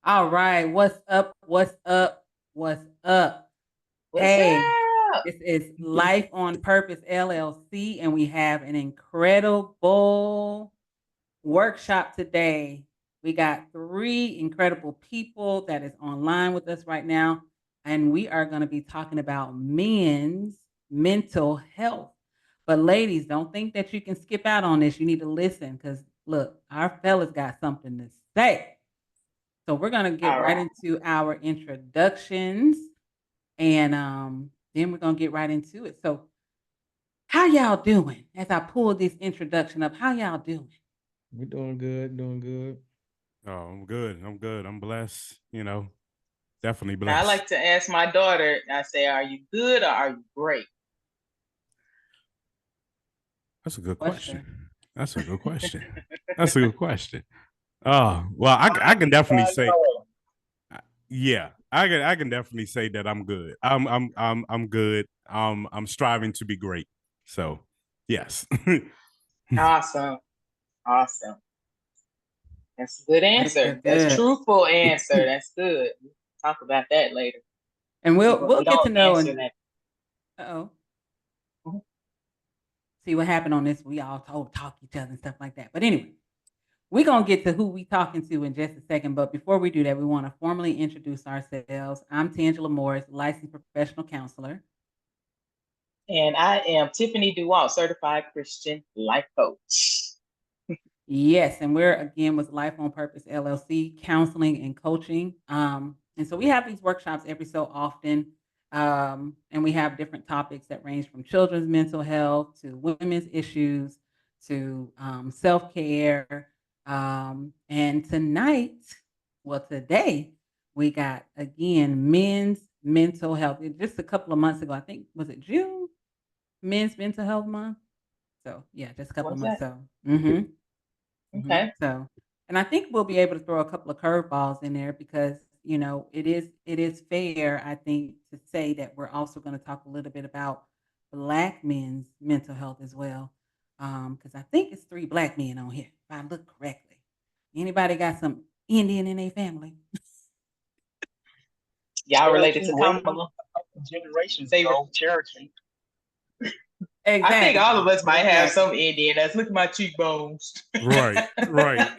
All right, what's up? What's up? What's up? What's Hey, up? this is Life on Purpose LLC, and we have an incredible workshop today. We got three incredible people that is online with us right now, and we are going to be talking about men's mental health. But ladies, don't think that you can skip out on this. You need to listen because look, our fellas got something to say. So we're gonna get All right right. into our introductions, and then we're gonna get right into it. So, how y'all doing? As I pull this introduction up, how y'all doing? We're doing good, doing good. Oh, I'm good. I'm good. I'm blessed. Definitely I blessed. like to ask my daughter, I say, are you good or are you great? That's a good Question. question. That's a good question. That's a good question. Oh, well, I can definitely say, yeah, I can definitely say that I'm good. I'm good. I'm striving to be great. So, yes. Awesome. Awesome. That's a good Good, answer. good, That's good. truthful answer. That's good. We'll talk about that later. And See we'll what we'll we get to don't know answer and that. oh Mhm. see what happened on this. We all talk each other and stuff like that. But anyway, we're gonna get to who we talking to in just a second. But before we do that, we want to formally introduce ourselves. I'm Tangela Morris, licensed professional counselor. And I am Tiffany Duwalt, certified Christian life coach. Yes, and we're again with Life on Purpose LLC, counseling and coaching. And so we have these workshops every so often, and we have different topics that range from children's mental health to women's issues to self care. And tonight, well, today we got again men's mental health. Just a couple of months ago, I think was it June, Men's Mental Health Month. So yeah, just a couple of What's months. that? So. Mm-hmm. Okay. So, and I think we'll be able to throw a couple of curveballs in there because it is fair, I think, to say that we're also going to talk a little bit about Black men's mental health as well, because I think it's three Black men on here, if I look correctly. Anybody got some Indian in their family? Y'all related to Cherokee, Kamala? generations Say ago, Cherokee. I think all of Exactly. us might have Exactly. some Indian. Let's look at my cheekbones. Right, right.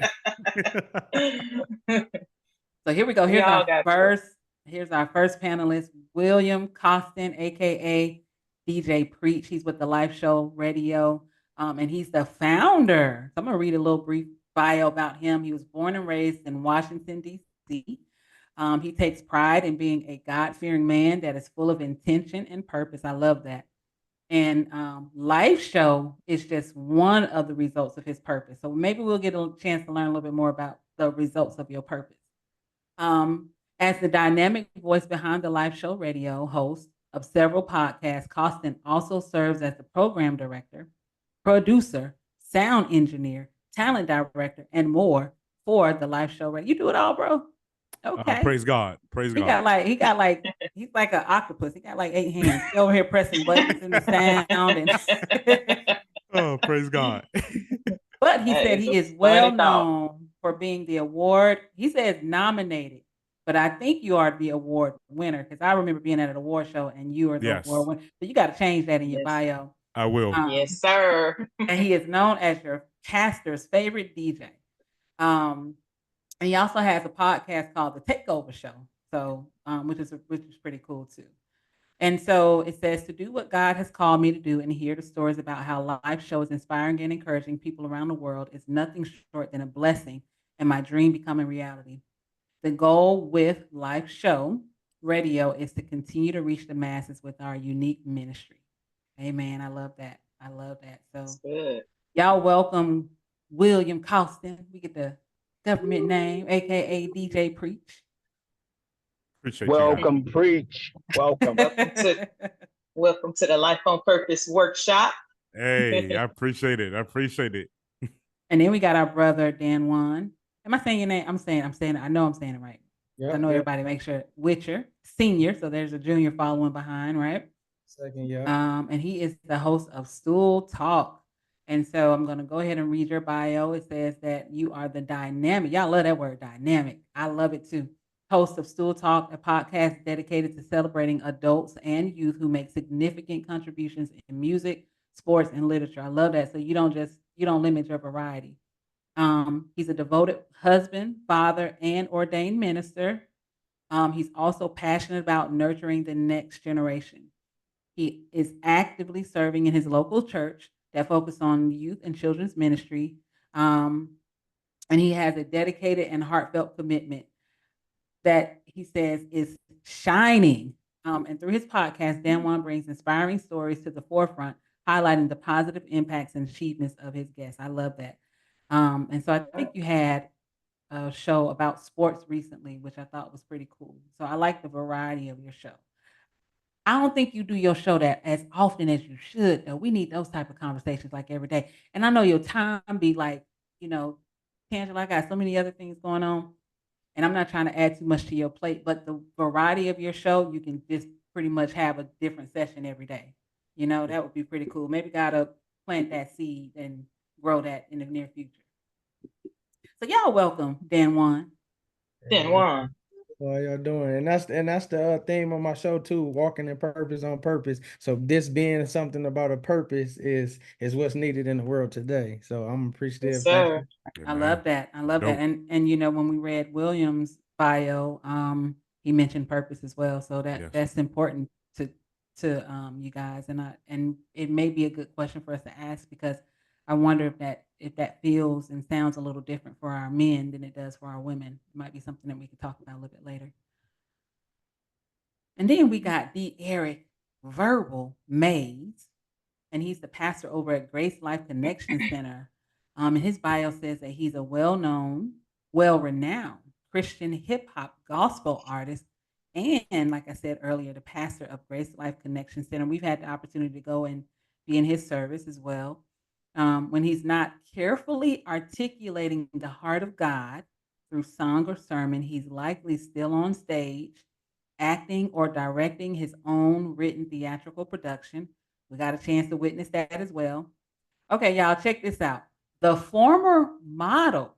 So here we go. We all got to. Here's our first panelist, William Costin, aka DJ Preach. He's with the Life Show Radio, and he's the founder. So I'm gonna read a little brief bio about him. He was born and raised in Washington D.C. He takes pride in being a God-fearing man that is full of intention and purpose. I love that. And Life Show is just one of the results of his purpose. So maybe we'll get a chance to learn a little bit more about the results of your purpose. Um, as the dynamic voice behind the Live Show Radio host of several podcasts, Costin also serves as the program director, producer, sound engineer, talent director, and more for the Live Show Radio. You do it all, bro. Okay. Praise God. Praise He God. got like he got like he's like an octopus. He got like 8 hands. He over here pressing buttons in the sound and Oh, praise God. but he That said is a he is well funny thought. known for being the award. He says nominated, but I think you are the award winner because I remember being at an award show and you are the award Yes, winner. So you got to change that in your Yes. bio. I will. Yes, sir. And he is known as your pastor's favorite DJ. Um, and he also has a podcast called The Takeover Show. So, which is pretty cool too. And so it says to do what God has called me to do and hear the stories about how life shows inspiring and encouraging people around the world is nothing short than a blessing and my dream becoming reality. The goal with Life Show Radio is to continue to reach the masses with our unique ministry. Amen. I love that. I love that. That's So good. y'all welcome William Costin. We get the government name, aka DJ Preach. Appreciate you guys. Welcome, preach. Welcome. Welcome to the Life on Purpose workshop. Hey, I appreciate it. I appreciate it. And then we got our brother Dan Juan. Am I saying your name? I'm saying I know I'm saying it right. I Yep, know yep. everybody make sure Witcher, senior, so there's a junior following behind, right? Second, yep. And he is the host of Stool Talk. And so I'm going to go ahead and read your bio. It says that you are the dynamic. Y'all love that word, dynamic. I love it too. Host of Stool Talk, a podcast dedicated to celebrating adults and youth who make significant contributions in music, sports, and literature. I love that. So you don't limit your variety. He's a devoted husband, father, and ordained minister. He's also passionate about nurturing the next generation. He is actively serving in his local church that focuses on youth and children's ministry. Um, and he has a dedicated and heartfelt commitment that he says is shining. And through his podcast, Dan Juan brings inspiring stories to the forefront, highlighting the positive impacts and achievements of his guests. I love that. And so I think you had a show about sports recently, which I thought was pretty cool. So I like the variety of your show. I don't think you do your show that as often as you should, though. We need those type of conversations like every day. And I know your time be like, you know, Tangela, I got so many other things going on, and I'm not trying to add too much to your plate, but the variety of your show, you can just pretty much have a different session every day. You know, that would be pretty cool. Maybe gotta plant that seed and grow that in the near future. So y'all welcome, Dan Juan. Dan Juan. How y'all doing? And that's the theme of my show too, walking in purpose on purpose. So this being something about a purpose is what's needed in the world today. So I'm appreciative. Yes, sir. Yeah, I man. love that. I love Dope. that. And you know, when we read William's bio, he mentioned purpose as well. So Yes. that's important to you guys. And it may be a good question for us to ask, because I wonder if that feels and sounds a little different for our men than it does for our women. It might be something that we can talk about a little bit later. And then we got D. Eric Verbal Mays, and he's the pastor over at Grace Life Connection Center. And his bio says that he's a well-known, well-renowned Christian hip hop gospel artist, and like I said earlier, the pastor of Grace Life Connection Center. We've had the opportunity to go and be in his service as well. When he's not carefully articulating the heart of God through song or sermon, he's likely still on stage, acting or directing his own written theatrical production. We got a chance to witness that as well. Okay, y'all, check this out. The former model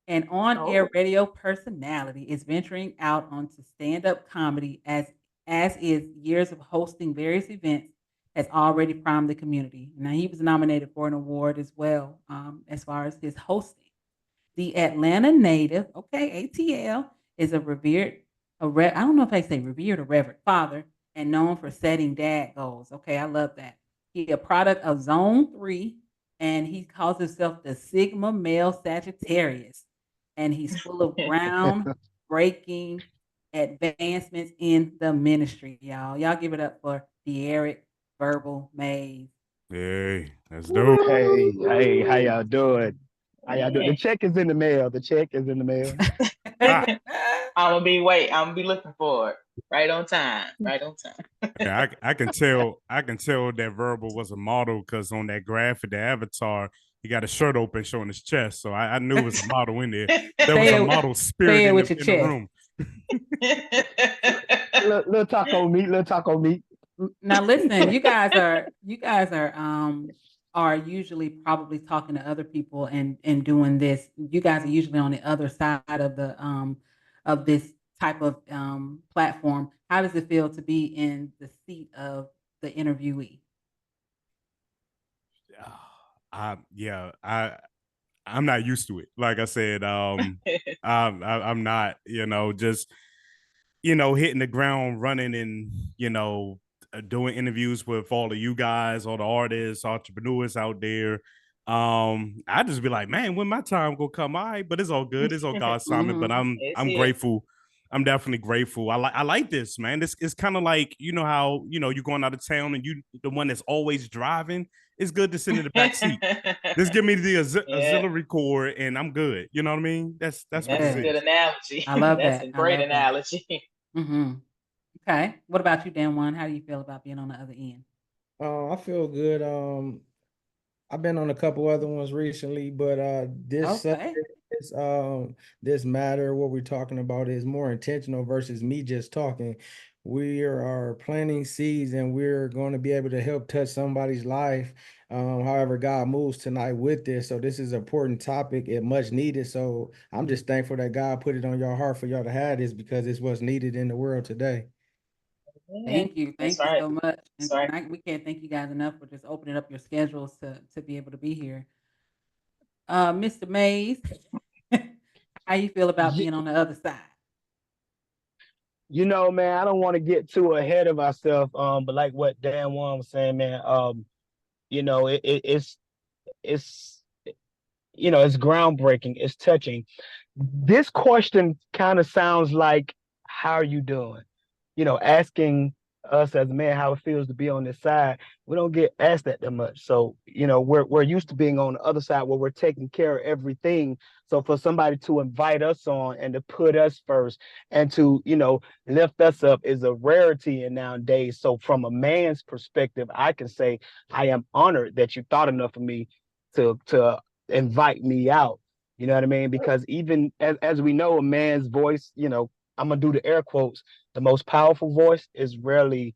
and on-air radio personality is venturing out onto stand-up comedy, as is years of hosting various events has already primed the community. Now, he was nominated for an award as well, as far as his hosting. The Atlanta native, okay, ATL, is a revered, I don't know if I say revered or reverend father, and known for setting dad goals. Okay, I love that. He a product of Zone 3, and he calls himself the Sigma male Sagittarius. And he's full of ground-breaking advancements in the ministry, y'all. Y'all give it up for De'Eric Verbal Mays. Hey, that's dope. Hey, how y'all doing? How y'all doing? The check is in the mail. The check is in the mail. I'm gonna be looking for it. Right on time. Right on time. Yeah, I can tell that Verbal was a model, because on that graphic, the avatar, he got a shirt open showing his chest. So I knew it was a model in there. There was a model spirit in the room. Little taco meat. Now listen, you guys are usually probably talking to other people and doing this. You guys are usually on the other side of the of this type of platform. How does it feel to be in the seat of the interviewee? I'm not used to it. Like I said, I'm not, just, hitting the ground running and, doing interviews with all of you guys, all the artists, entrepreneurs out there. I just be like, man, when my time will come, all right, but it's all good. It's all God's timing. But I'm grateful. I'm definitely grateful. I like this, man. It's kind of like, how, you're going out of town and you the one that's always driving. It's good to sit in the back seat. Just give me the auxiliary cord and I'm good. You know what I mean? That's a good analogy. I love that's that. a great analogy. Mm-hmm. Okay. What about you, Dan Juan? How do you feel about being on the other end? I feel good. I've been on a couple other ones recently, but this matter, what we're talking about, is more intentional versus me just talking. we are planting seeds and we're going to be able to help touch somebody's life. However, God moves tonight with this. So this is an important topic and much needed. So I'm just thankful that God put it on your heart for y'all to have this because it's what's needed in the world today. Yeah, Thank you. that's Thank you right. so much. That's And right. we can't thank you guys enough for just opening up your schedules to be able to be here. Mr. Mays, how you feel about Ye- being on the other side? You know, man, I don't want to get too ahead of ourselves. But like what Dan Juan was saying, man, you know, it's it's groundbreaking, it's touching. This question kind of sounds like, how are you doing? Asking us as a man how it feels to be on this side. We don't get asked that much. So, we're used to being on the other side where we're taking care of everything. So for somebody to invite us on and to put us first and to, lift us up is a rarity in nowadays. So from a man's perspective, I can say I am honored that you thought enough of me to invite me out. You know what I mean? Because even as we know, a man's voice, I'm gonna do the air quotes, the most powerful voice is rarely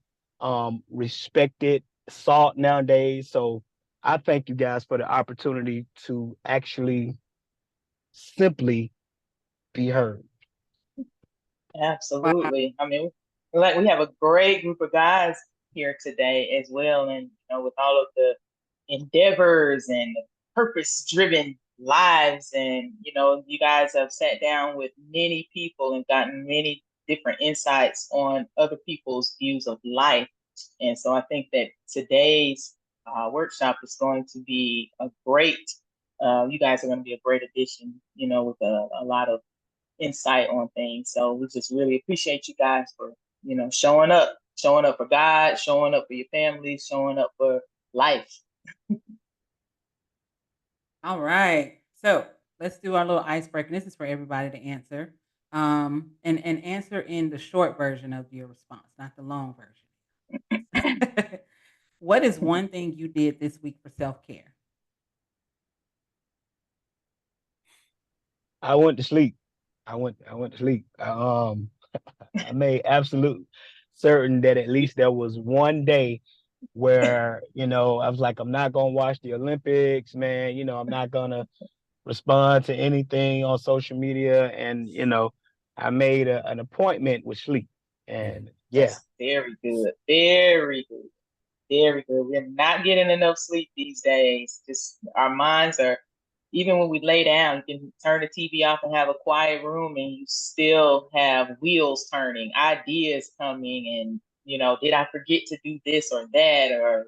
respected, sought nowadays. So I thank you guys for the opportunity to actually simply be heard. Wow. Absolutely. I mean, like we have a great group of guys here today as well, and with all of the endeavors and purpose-driven lives, and you guys have sat down with many people and gotten many different insights on other people's views of life, and so I think that today's workshop is going to be a great. You guys are going to be a great addition, with a lot of insight on things. So we just really appreciate you guys for, showing up for God, showing up for your family, showing up for life. All right. So let's do our little icebreaker. This is for everybody to answer. And answer in the short version of your response, not the long version. What is one thing you did this week for self-care? I went to sleep. I went to sleep. I made absolute certain that at least there was one day where, I was like, I'm not gonna watch the Olympics, man. I'm not gonna respond to anything on social media. And, I made an appointment with sleep. And yeah. That's very good. Very good. Very good. We're not getting enough sleep these days. Just our minds are, even when we lay down, you can turn the TV off and have a quiet room and you still have wheels turning, ideas coming, and did I forget to do this or that? Or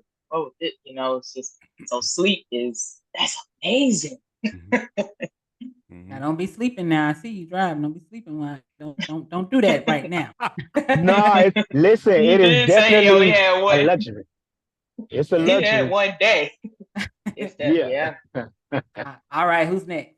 it's just, so sleep that's amazing. Now don't be sleeping now. I see you driving. Don't be sleeping while don't do that right now. No, listen, He it is did say he only definitely had a one. luxury. It's a He had luxury. one day. It's that, Yeah. All right, who's next?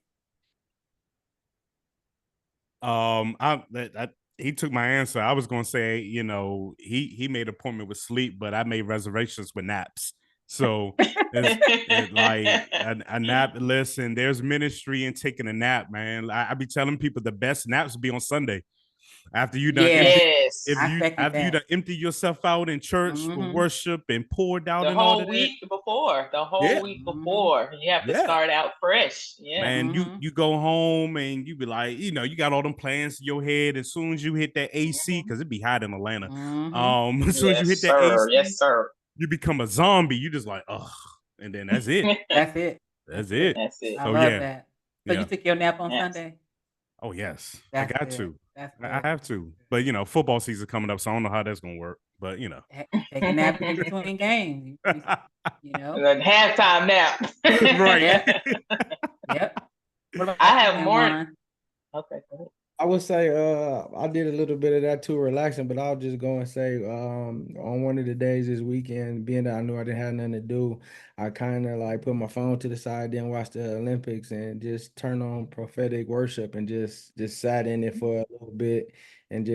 He took my answer. I was gonna say, he made an appointment with sleep, but I made reservations with naps. So it's like a nap. Listen, there's ministry in taking a nap, man. I be telling people the best naps be on Sunday. After you done Yes. Yes. after you done empty yourself out in church for Mhm. worship and poured out The and all whole of that. week before. The whole Yeah. week Mhm. before. You have to Yeah. start out fresh. Yeah. Man, Mhm. you go home and you be like, you got all them plans in your head. As soon as you hit that AC, because it be hot in Atlanta. Mhm. As soon as you Yes, hit that sir. AC, Yes, sir. you become a zombie. You just like, ugh, and then that's it. That's it. That's it. That's it. I So love yeah, that. So you yeah. took your nap on Yes. Sunday? Oh yes, I That's got good. to. That's I good. have to. But football season coming up, so I don't know how that's gonna work. But Take a nap in between games. And then halftime nap. right. Yep. What about I you, have Dan more. Juan? Okay, go ahead. I would say I did a little bit of that too, relaxing, but I'll just go and say on one of the days this weekend, being that I knew I didn't have nothing to do, I kind of like put my phone to the side, then watch the Olympics and just turn on prophetic worship and just sat in it for a little bit and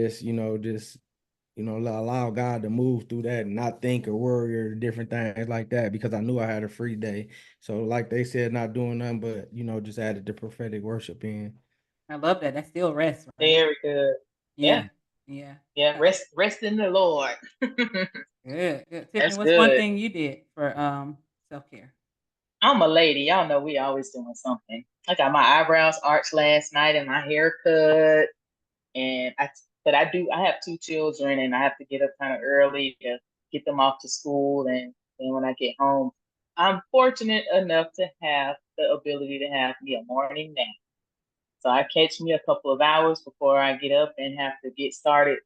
allow God to move through that and not think or worry or different things like that because I knew I had a free day. So like they said, not doing nothing but just added the prophetic worship in. I love that. That's still rest, right? Very good. Yeah. Yeah. Yeah. Yeah, rest in the Lord. Good. Good. Tiffany, That's what's one good. thing you did for self-care? I'm a lady. Y'all know we always doing something. I got my eyebrows arched last night and my hair cut. And I have two children and I have to get up kind of early to get them off to school. And then when I get home, I'm fortunate enough to have the ability to have me a morning nap. So I catch me a couple of hours before I get up and have to get started,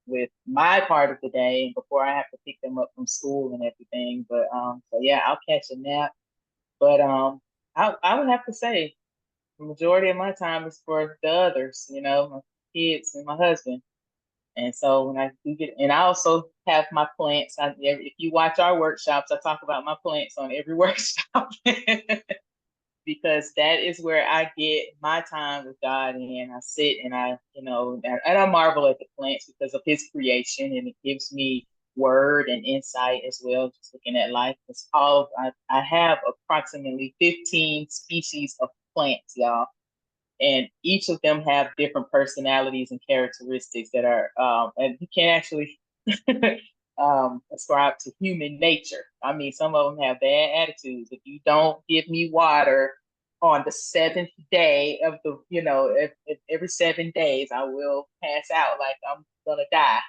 with my part of the day before I have to pick them up from school and everything. But so yeah, I'll catch a nap. But I would have to say the majority of my time is for the others, my kids and my husband. And so when I do get, and I also have my plants. If you watch our workshops, I talk about my plants on every workshop because that is where I get my time with God. And I sit and and I marvel at the plants because of His creation, and it gives me word and insight as well. Just looking at life, it's I have approximately 15 species of plants, y'all, and each of them have different personalities and characteristics that are, and you can't actually ascribe to human nature. I mean, some of them have bad attitudes. If you don't give me water on the seventh day of if every 7 days, I will pass out like I'm gonna die.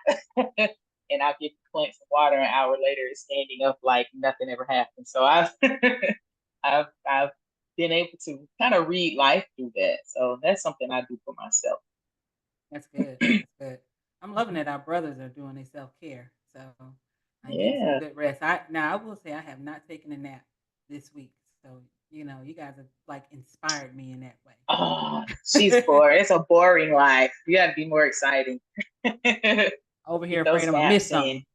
And I'll give the plant some water, an hour later, it's standing up like nothing ever happened. So I've been able to kind of read life through that. So that's something I do for myself. That's good. That's good. I'm loving that our brothers are doing their self-care. So I'm getting some Yeah. good rest. I will say I have not taken a nap this week. So, you guys have like inspired me in that way. Oh, she's bored. It's a boring life. You got to be more exciting. Over here Get those afraid I'm gonna miss naps in.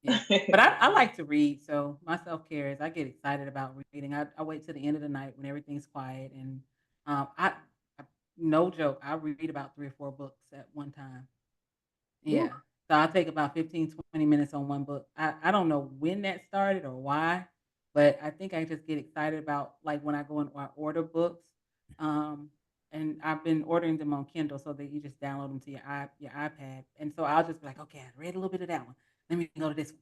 something. Yeah. But I like to read, so my self-care is I get excited about reading. I wait till the end of the night when everything's quiet, and I no joke, I read about 3 or 4 books at one time. Yeah. So I'll take about 15, 20 minutes on one book. I don't know when that started or why, but I think I just get excited about like when I go and I order books. Um, and I've been ordering them on Kindle so that you just download them to your iPad. And so I'll just be like, okay, I read a little bit of that one. Let me go to this one.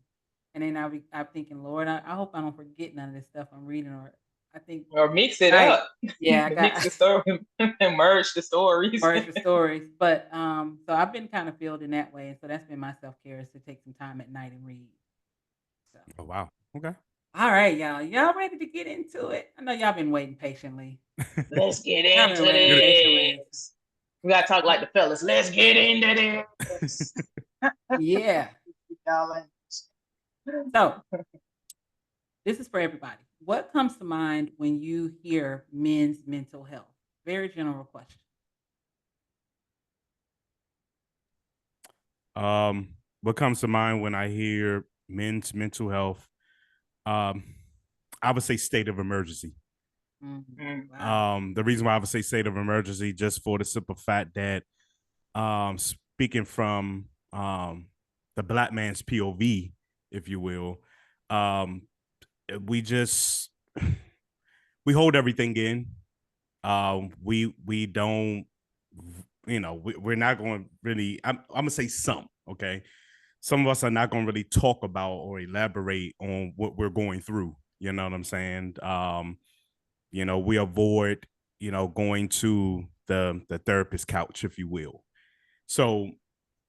And then I'm thinking, Lord, I hope I don't forget none of this stuff I'm reading. Or I think, Or mix it right. up. Yeah, I Mix got the story, merge the stories. merge the stories. But so I've been kind of filled in that way, and so that's been my self care is to take some time at night and read. So, Oh wow. Okay. all right, y'all, ready to get into it? I know y'all been waiting patiently. Let's get Y'all into been waiting patiently. this. We gotta talk like the fellas. Let's get into this. Yeah. Y'all. So this is for everybody. What comes to mind when you hear men's mental health? Very general question. What comes to mind when I hear men's mental health? Um, I would say state of emergency. Wow. The reason why I would say state of emergency, just for the simple fact that, speaking from the black man's POV, if you will, um, we just we hold everything in. We don't, we're not going to really. I'm gonna say some. Okay, some of us are not going to really talk about or elaborate on what we're going through. You know what I'm saying? We avoid, going to the therapist couch, if you will. So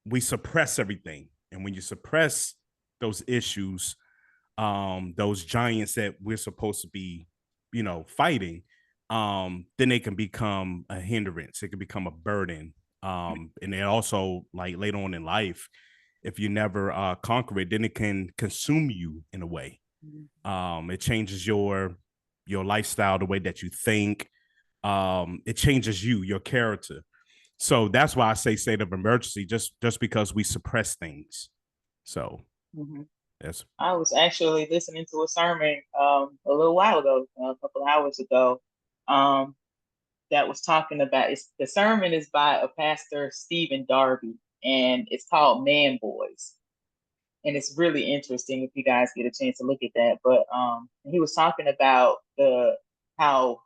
we suppress everything. And when you suppress those issues, those giants that we're supposed to be, fighting, then they can become a hindrance. It can become a burden. And then also, like, later on in life, if you never conquer it, then it can consume you in a way. It changes your lifestyle, the way that you think. It changes your character. So that's why I say state of emergency, just because we suppress things. So that's. I was actually listening to a sermon a little while ago, a couple of hours ago, that was talking about the sermon is by a pastor, Stephen Darby, and it's called Man Boys. And it's really interesting if you guys get a chance to look at that. But he was talking about how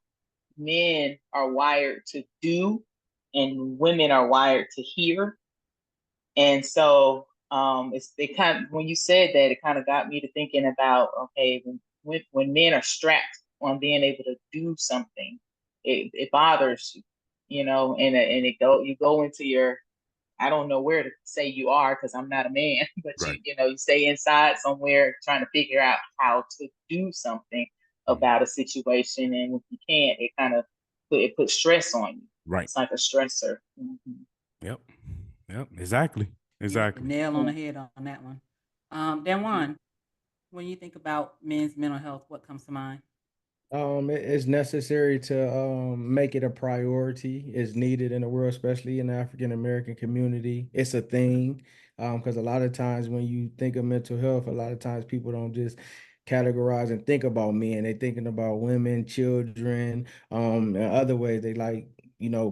men are wired to do and women are wired to hear. And so it kind of, when you said that, it kind of got me to thinking about, okay, when men are strapped on being able to do something, it bothers you, you know, and you go into your, I don't know where to say you are because I'm not a man, but Right. you know, you stay inside somewhere trying to figure out how to do something about a situation, and if you can't, it kind of it puts stress on you. Right. It's like a stressor. Mm-hmm. Yep. Yep. Exactly. You hit the Exactly. nail on the head on that one. Dan, when you think about men's mental health, what comes to mind? It's necessary to make it a priority. It's needed in the world, especially in the African American community. It's a thing. Because a lot of times when you think of mental health, a lot of times people don't just categorize and think about men. They're thinking about women, children, and other ways. They like,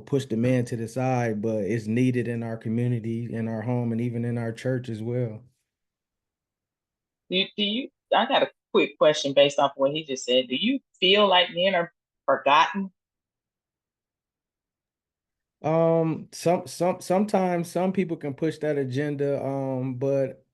push the man to the side, but it's needed in our community, in our home, and even in our church as well. Do you? I got a quick question based off of what he just said. Do you feel like men are forgotten? Sometimes some people can push that agenda, but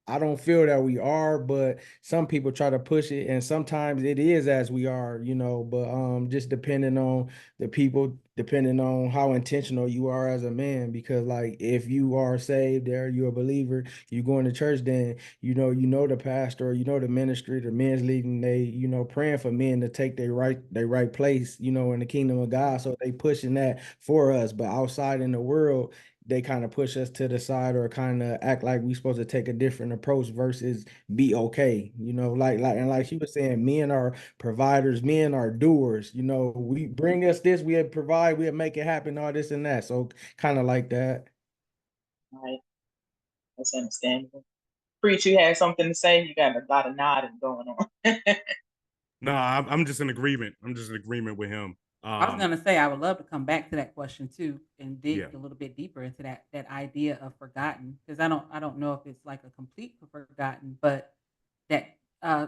I don't feel that we are, but some people try to push it, and sometimes it is as we are, but just depending on the people, depending on how intentional you are as a man, because like if you are saved or you're a believer, you going to church, then the pastor, the ministry, the men's leading, they, praying for men to take their right place, in the kingdom of God. So they pushing that for us. But outside in the world, they kind of push us to the side or kind of act like we supposed to take a different approach versus be okay. Like she was saying, men are providers, men are doers. We bring us this, we provide, we make it happen, all this and that. So kind of like that. Right, that's understandable. Preach, you had something to say? You got a lot of nodding going on. No, I'm just in agreement. I'm just in agreement with him. I was gonna say I would love to come back to that question too and dig Yeah. a little bit deeper into that idea of forgotten, because I don't know if it's like a complete forgotten, but that I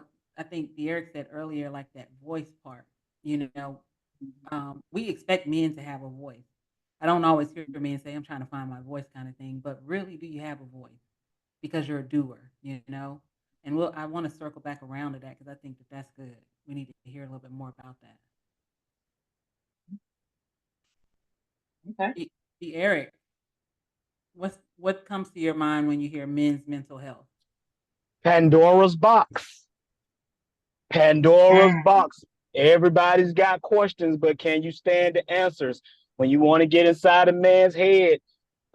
think Derek said earlier, like that voice part. You know, we expect men to have a voice. I don't always hear men say, "I'm trying to find my voice," kind of thing. But really, do you have a voice? Because you're a doer, And I want to circle back around to that because I think that that's good. We need to hear a little bit more about that. Okay. Eric, what comes to your mind when you hear men's mental health? Pandora's box. Pandora's box. Everybody's got questions, but can you stand the answers? When you want to get inside a man's head,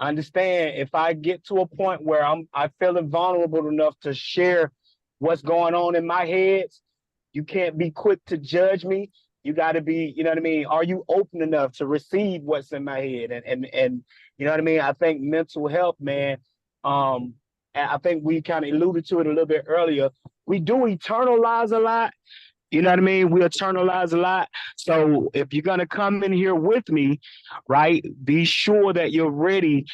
understand if I get to a point where I feeling vulnerable enough to share what's going on in my head, you can't be quick to judge me. You got to be, you know what I mean? Are you open enough to receive what's in my head? And you know what I mean? I think mental health, man, and I think we kind of alluded to it a little bit earlier. We do eternalize a lot. You know what I mean? We eternalize a lot. So if you're gonna come in here with me, right, be sure that you're ready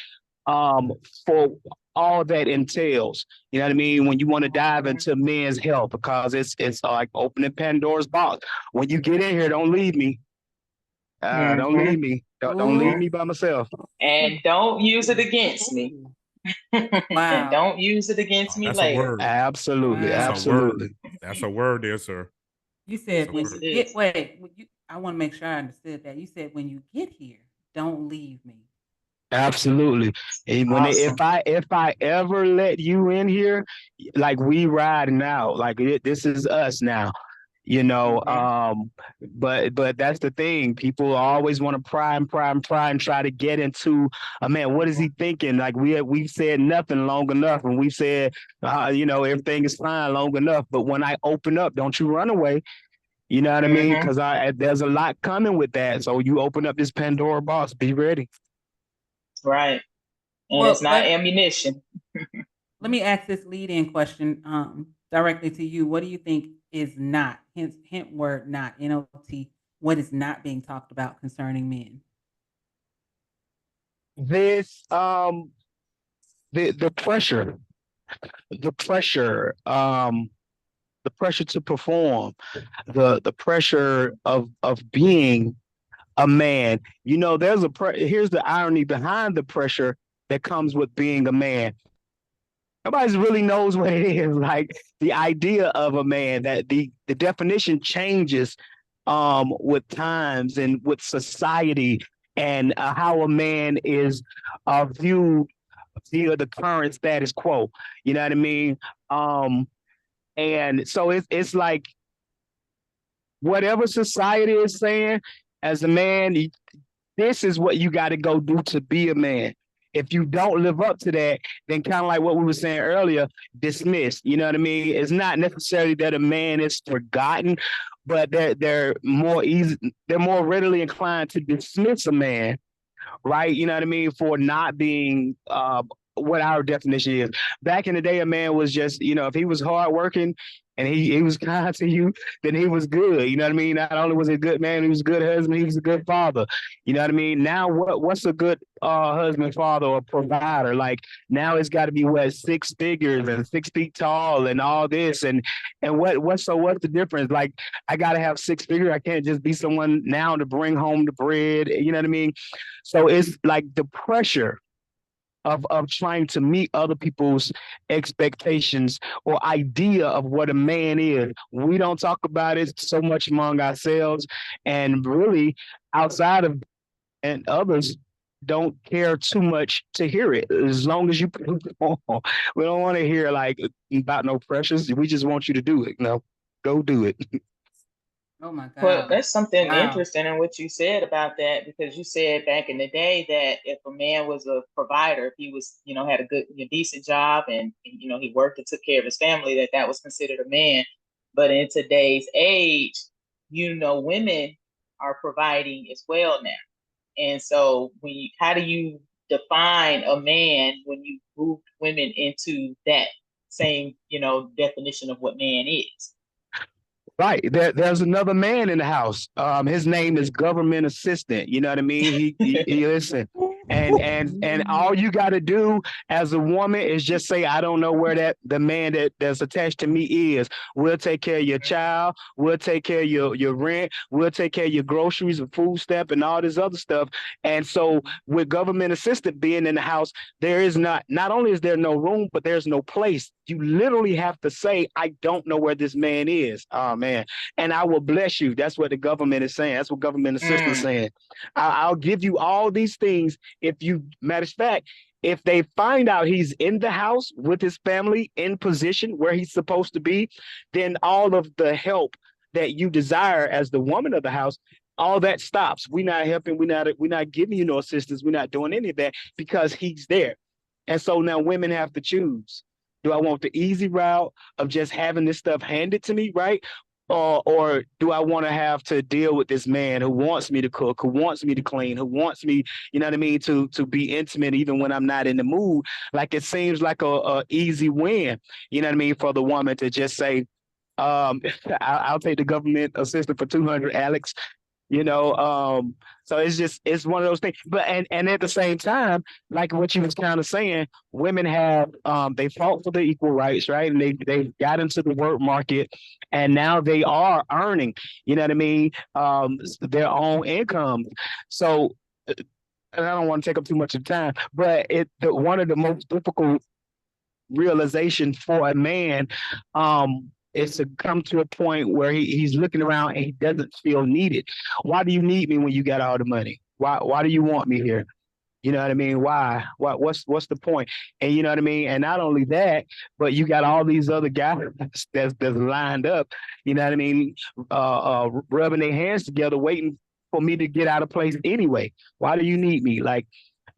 for all that entails. You know what I mean? When you want to dive into men's health, because it's like opening Pandora's box. When you get in here, don't leave me. Don't leave me. Don't leave me by myself. And don't use it against me. Wow. And don't use it against me That's later. a word. Absolutely. Wow. Absolutely. That's a word there, sir. You said when Yes, you it get is. wait, I want to make sure I understood that. You said when you get here, don't leave me. Absolutely. And Awesome. if I ever let you in here, like we riding out, like this is us now. But that's the thing. People always want to pry and try to get into man, what is he thinking? Like we've said nothing long enough, and we've said everything is fine long enough. But when I open up, don't you run away. You know what I mean? Because there's a lot coming with that. So you open up this Pandora box, be ready. Right. And Well, it's not ammunition. let me ask this lead-in question directly to you. What do you think is not, hint word not, NOT, what is not being talked about concerning men? This the pressure, the pressure, the pressure to perform, the pressure of being a man. There's here's the irony behind the pressure that comes with being a man. Nobody really knows what it is. Like the idea of a man, that the definition changes with times and with society, and how a man is viewed via the current status quo. You know what I mean? And so it's like whatever society is saying, as a man, this is what you got to go do to be a man. If you don't live up to that, then kind of like what we were saying earlier, dismissed. You know what I mean? It's not necessarily that a man is forgotten, but they're more readily inclined to dismiss a man, right? You know what I mean? For not being what our definition is. Back in the day, a man was just, if he was hardworking and he was kind to you, then he was good. You know what I mean? Not only was he a good man, he was a good husband, he was a good father. You know what I mean? Now what's a good husband, father, or provider? Like now it's got to be 6 figures and 6 feet tall and all this. And what's the difference? Like I gotta have 6 figures. I can't just be someone now to bring home the bread. You know what I mean? So it's like the pressure of trying to meet other people's expectations or idea of what a man is. We don't talk about it so much among ourselves, and really outside of, and others don't care too much to hear it. As long as you put it on. We don't want to hear like about no pressures. We just want you to do it. Go do it. Oh my God. Well, that's something Wow. interesting in what you said about that, because you said back in the day that if a man was a provider, if he was, had a decent job and, he worked and took care of his family, that was considered a man. But in today's age, women are providing as well now. And so how do you define a man when you move women into that same, definition of what man is? Right. There's another man in the house. His name is government assistant. You know what I mean? He listen. And all you got to do as a woman is just say, I don't know where the man that's attached to me is. We'll take care of your child. We'll take care of your rent. We'll take care of your groceries and food stamp and all this other stuff. And so with government assistant being in the house, there is not only is there no room, but there's no place. You literally have to say, I don't know where this man is. Oh man. And I will bless you. That's what the government is saying. That's what government assistant is saying. I'll give you all these things if you, matter of fact, if they find out he's in the house with his family in position where he's supposed to be, then all of the help that you desire as the woman of the house, all that stops. We're not helping. We're not giving you no assistance. We're not doing any of that because he's there. And so now women have to choose. Do I want the easy route of just having this stuff handed to me, right? Or do I want to have to deal with this man who wants me to cook, who wants me to clean, who wants me, you know what I mean, to be intimate even when I'm not in the mood? Like it seems like a easy win, you know what I mean, for the woman to just say, I'll take the government assistant for 200, Alex. So it's one of those things. But and at the same time, like what you was kind of saying, women have they fought for the equal rights, right? And they got into the work market, and now they are earning, you know what I mean, their own income. So and I don't want to take up too much of time, but one of the most difficult realization for a man is to come to a point where he's looking around and he doesn't feel needed. Why do you need me when you got all the money? Why do you want me here? You know what I mean? Why? What's the point? And you know what I mean? And not only that, but you got all these other guys that's lined up, you know what I mean, rubbing their hands together, waiting for me to get out of place anyway. Why do you need me? Like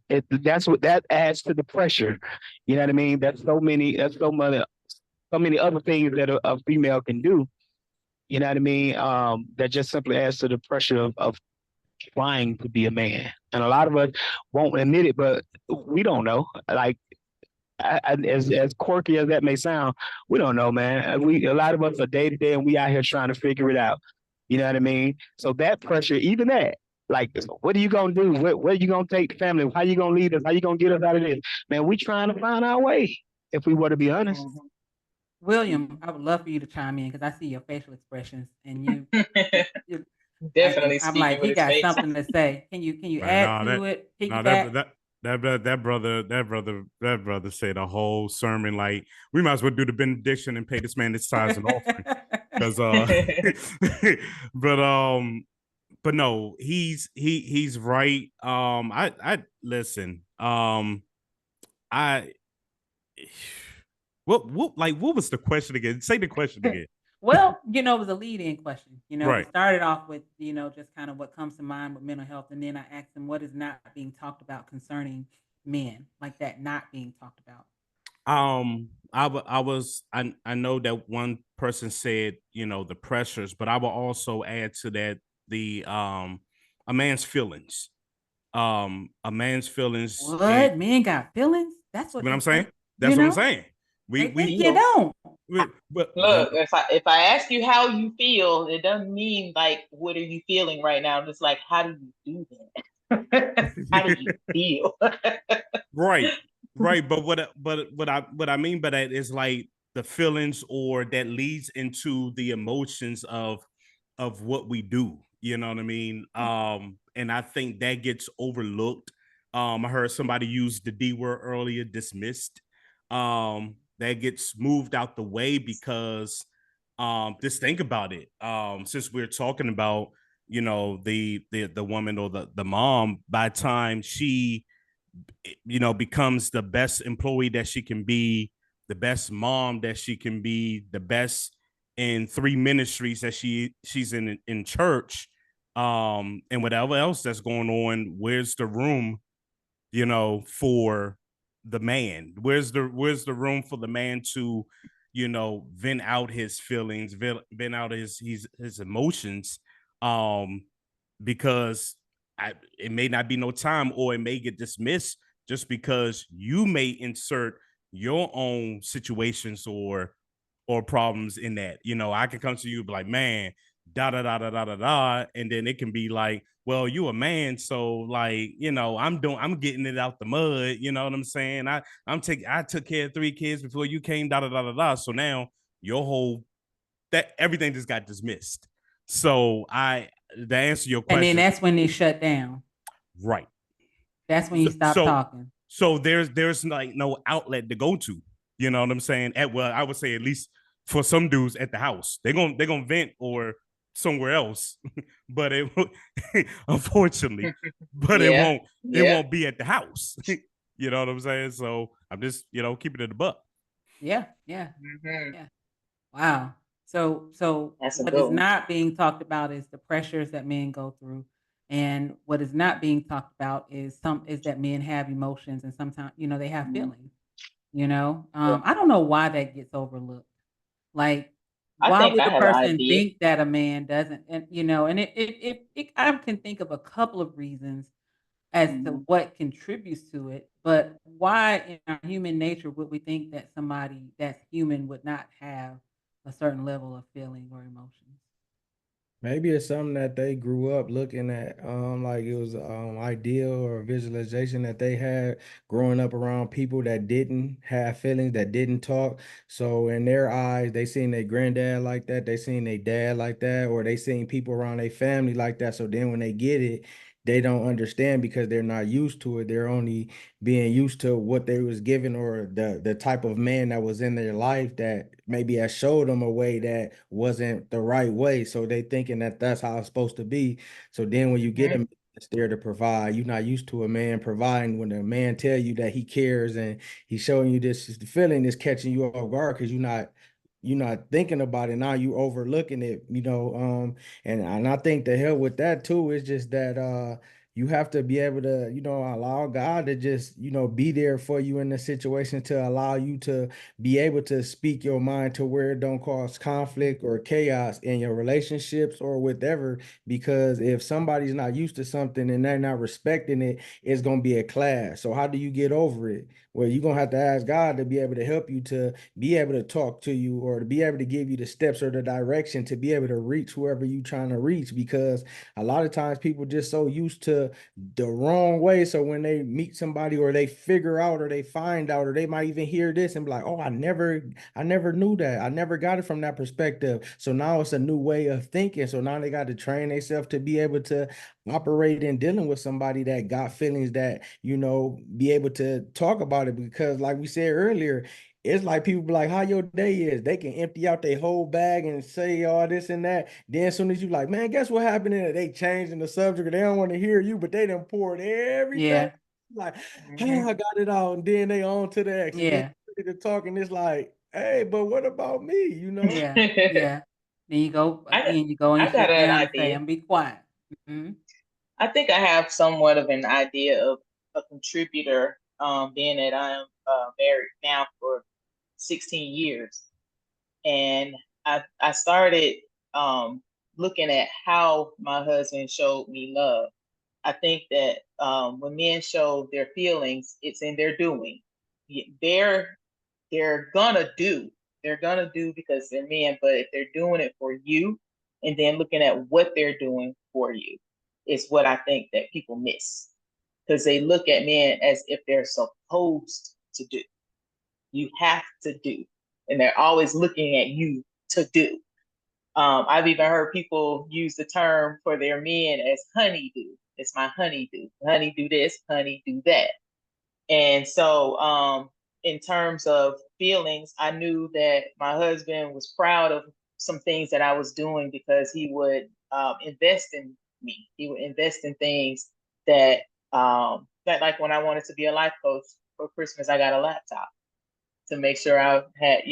that's what that adds to the pressure. You know what I mean? That's so many other things that a female can do, you know what I mean, that just simply adds to the pressure of trying to be a man. And a lot of us won't admit it, but we don't know. Like, as quirky as that may sound, we don't know, man. A lot of us are day to day and we out here trying to figure it out. You know what I mean? So that pressure, even that, like, what are you going to do? Where are you going to take the family? How you going to lead us? How you going to get us out of this? Man, we trying to find our way, if we were to be honest. Mm-hmm. William, I would love for you to chime in because I see your facial expressions and you definitely. I'm like, he got something to say. Can you add to it? No, That brother said a whole sermon like we might as well do the benediction and pay this man his tithes and offering because but but no, he's right. I listen. I what was the question again? Say the question again. Well, it was a lead-in question. We Right. started off with, just kind of what comes to mind with mental health. And then I asked him what is not being talked about concerning men, like that not being talked about. I know that one person said, the pressures, but I will also add to that the a man's feelings. A man's feelings. What? Men got feelings? That's what What they I'm saying? think. That's what I'm saying. They think You you don't. But Look, if I ask you how you feel, it doesn't mean like what are you feeling right now. It's like how do you do that? How do you feel? right, right. But what I mean by that is like the feelings or that leads into the emotions of what we do. You know what I mean? And I think that gets overlooked. I heard somebody use the D word earlier, dismissed. That gets moved out the way because just think about it. Since we're talking about, the woman or the mom, by the time she becomes the best employee that she can be, the best mom that she can be, the best in 3 ministries that she's in church, and whatever else that's going on, where's the room, for the man? Where's the room for the man to, vent out his feelings, vent out his emotions, because it may not be no time, or it may get dismissed just because you may insert your own situations or problems in that. I can come to you and be like, man, da da da da da da da, and then it can be like, well, you a man, so like, I'm getting it out the mud. You know what I'm saying? I took care of 3 kids before you came, da da da da da. So now your whole that everything just got dismissed. So to answer your And then question, that's when they shut down. right? That's when you stop talking. So there's like no outlet to go to. You know what I'm saying? Well, I would say at least for some dudes at the house, they're gonna vent or somewhere else, but it unfortunately, but it Yeah. won't be at the house. You know what I'm saying? So I'm just keeping it a buck. Yeah. Mhm. Yeah. Wow. So That's a what good is one. not being talked about is the pressures that men go through. And what is not being talked about is that men have emotions, and sometimes, they have Mhm. feelings, Yeah. I don't know why that gets overlooked. Like, I why think would I the have an person idea. think that a man doesn't? And, and I can think of a couple of reasons as to Mhm. what contributes to it, but why in our human nature would we think that somebody that's human would not have a certain level of feeling or emotions? Maybe it's something that they grew up looking at, like it was ideal or visualization that they had growing up around people that didn't have feelings, that didn't talk. So in their eyes, they seen their granddad like that, they seen their dad like that, or they seen people around their family like that. So then when they get it, they don't understand because they're not used to it. They're only being used to what they was given, or the type of man that was in their life that maybe has showed them a way that wasn't the right way. So they thinking that that's how it's supposed to be. So then when you get Mhm. a man that's there to provide, you're not used to a man providing. When a man tell you that he cares and he's showing you this, is the feeling is catching you off guard because you're not thinking about it. Now you overlooking it. And I think the hell with that too is just that you have to be able to, allow God to just, be there for you in the situation, to allow you to be able to speak your mind to where it don't cause conflict or chaos in your relationships or whatever. Because if somebody's not used to something and they're not respecting it, it's gonna be a clash. So how do you get over it? Well, you're gonna have to ask God to be able to help you to be able to talk to you, or to be able to give you the steps or the direction to be able to reach whoever you're trying to reach. Because a lot of times people just so used to the wrong way. So when they meet somebody or they figure out or they find out or they might even hear this and be like, oh, I never knew that. I never got it from that perspective. So now it's a new way of thinking. So now they got to train themselves to be able to operate in dealing with somebody that got feelings that, be able to talk about it. Because like we said earlier, it's like people be like, how your day is? They can empty out their whole bag and say all this and that. Then as soon as you like, man, guess what happened? And they changing the subject or they don't want to hear you, but they done poured everything. Yeah. Like, Mhm. hey, I got it out. And then they on to the next. And then Yeah. to talk and it's like, hey, but what about me? Yeah. Yeah. Then you go I again, you go and I you got sit an down and say, idea. and be quiet. I think I have somewhat of an idea of a contributor, being that I am married now for 16 years. And I started looking at how my husband showed me love. I think that when men show their feelings, it's in their doing. They're gonna do. They're gonna do because they're men, but if they're doing it for you, and then looking at what they're doing for you, is what I think that people miss, because they look at men as if they're supposed to do. You have to do, and they're always looking at you to do. I've even heard people use the term for their men as honeydew. It's my honeydew. Honey do this, honey do that. And so, in terms of feelings, I knew that my husband was proud of some things that I was doing because he would invest in me. He would invest in things that, that like when I wanted to be a life coach for Christmas, I got a laptop to make sure I had,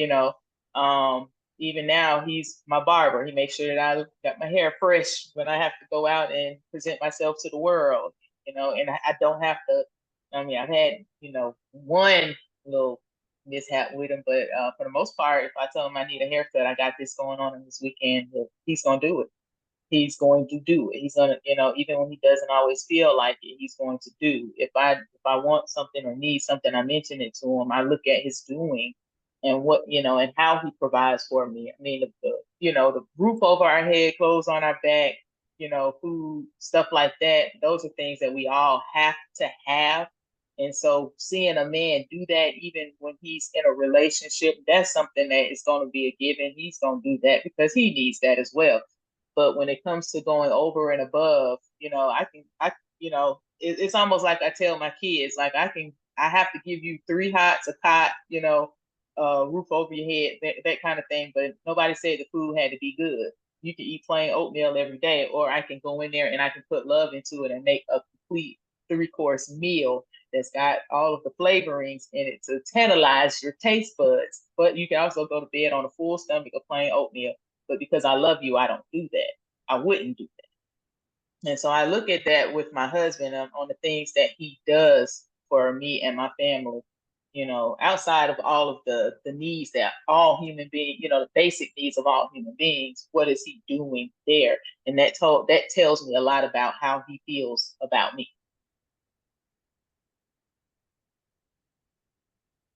even now he's my barber. He makes sure that I got my hair fresh when I have to go out and present myself to the world, and I don't have to. I mean, I've had, one little mishap with him, but for the most part, if I tell him I need a haircut, I got this going on in this weekend, he's going to do it. He's going to do it. He's gonna, even when he doesn't always feel like it, he's going to do. If I want something or need something, I mention it to him. I look at his doing and what, and how he provides for me. I mean, the roof over our head, clothes on our back, food, stuff like that. Those are things that we all have to have. And so seeing a man do that, even when he's in a relationship, that's something that is going to be a given. He's going to do that because he needs that as well. But when it comes to going over and above, it's almost like I tell my kids, like I have to give you 3 hots, a cot, roof over your head, that kind of thing. But nobody said the food had to be good. You can eat plain oatmeal every day, or I can go in there and I can put love into it and make a complete 3-course meal that's got all of the flavorings in it to tantalize your taste buds. But you can also go to bed on a full stomach of plain oatmeal. But because I love you, I don't do that. I wouldn't do that. And so I look at that with my husband on the things that he does for me and my family, outside of all of the needs that all human beings, the basic needs of all human beings. What is he doing there? And that tells me a lot about how he feels about me.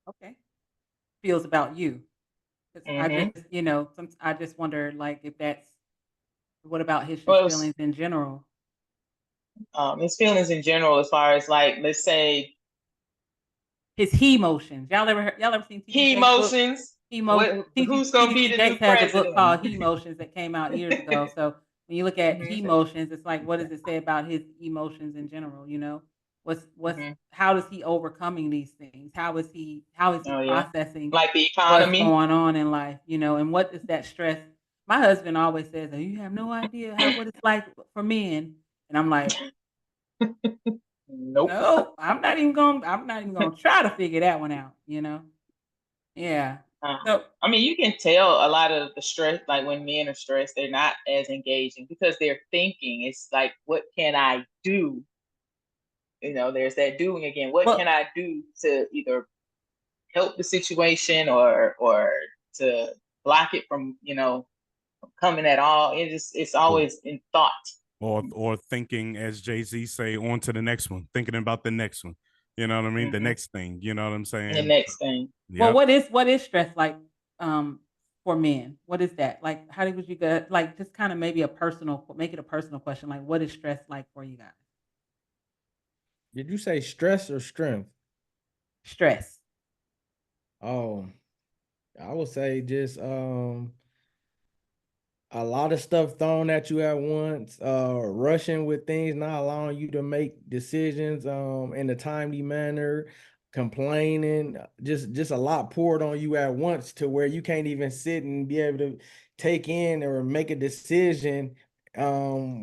Okay. Feels about you. 'Cause I Mhm. just, I just wonder, like, if that's what about his just Well, feelings in general? his feelings in general, as far as like, let's say, His he emotions. Y'all ever seen TD he Jakes' book? emotions. He emotions. Who's gonna be TD the new Jakes has a book president? called He Emotions that came out years ago. So when you look at he Mhm, emotions, it's like, what does it say about his emotions in general? What's mhm. how is he overcoming these things? How is he Oh yeah, processing like the what's economy. going on in life? And what does that stress? My husband always says, "Oh, you have no idea what it's like for men," and I'm like, Nope. no, I'm not even gonna try to figure that one out. Yeah. Uh, So I mean, you can tell a lot of the stress, like when men are stressed, they're not as engaging because they're thinking. It's like, what can I do? There's that doing again. What can well I do to either help the situation or to block it from, coming at all? It's Or always in thought. or thinking, as Jay-Z say, on to the next one, thinking about the next one. You know what I mean? The Hmm. next thing, you know what I'm The saying? next thing. well, Yep. what is stress like for men? What is that? Like how would you go like just kind of maybe make it a personal question. Like what is stress like for you guys? Did you say stress or strength? Stress. Oh, I would say just a lot of stuff thrown at you at once, rushing with things, not allowing you to make decisions in a timely manner, complaining, just a lot poured on you at once to where you can't even sit and be able to take in or make a decision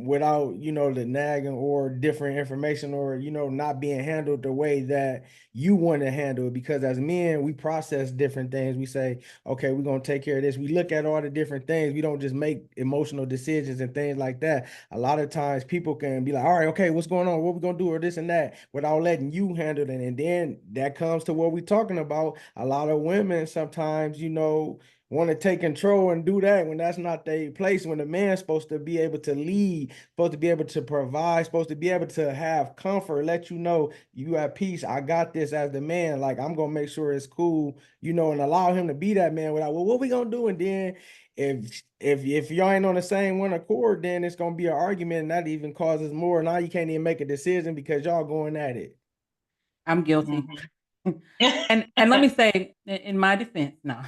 without, the nagging or different information or, not being handled the way that you want to handle it. Because as men, we process different things. We say, okay, we're gonna take care of this. We look at all the different things. We don't just make emotional decisions and things like that. A lot of times people can be like, all right, okay, what's going on? What we gonna do or this and that without letting you handle it. And then that comes to what we're talking about. A lot of women sometimes, want to take control and do that when that's not their place. When the man's supposed to be able to lead, supposed to be able to provide, supposed to be able to have comfort, let you know you at peace. I got this as the man. Like I'm gonna make sure it's cool, and allow him to be that man without, well, what we gonna do? And then if y'all ain't on the same one accord, then it's gonna be an argument, and that even causes more. Now you can't even make a decision because y'all going at it. I'm guilty. Mhm. And let me say, in my defense, no,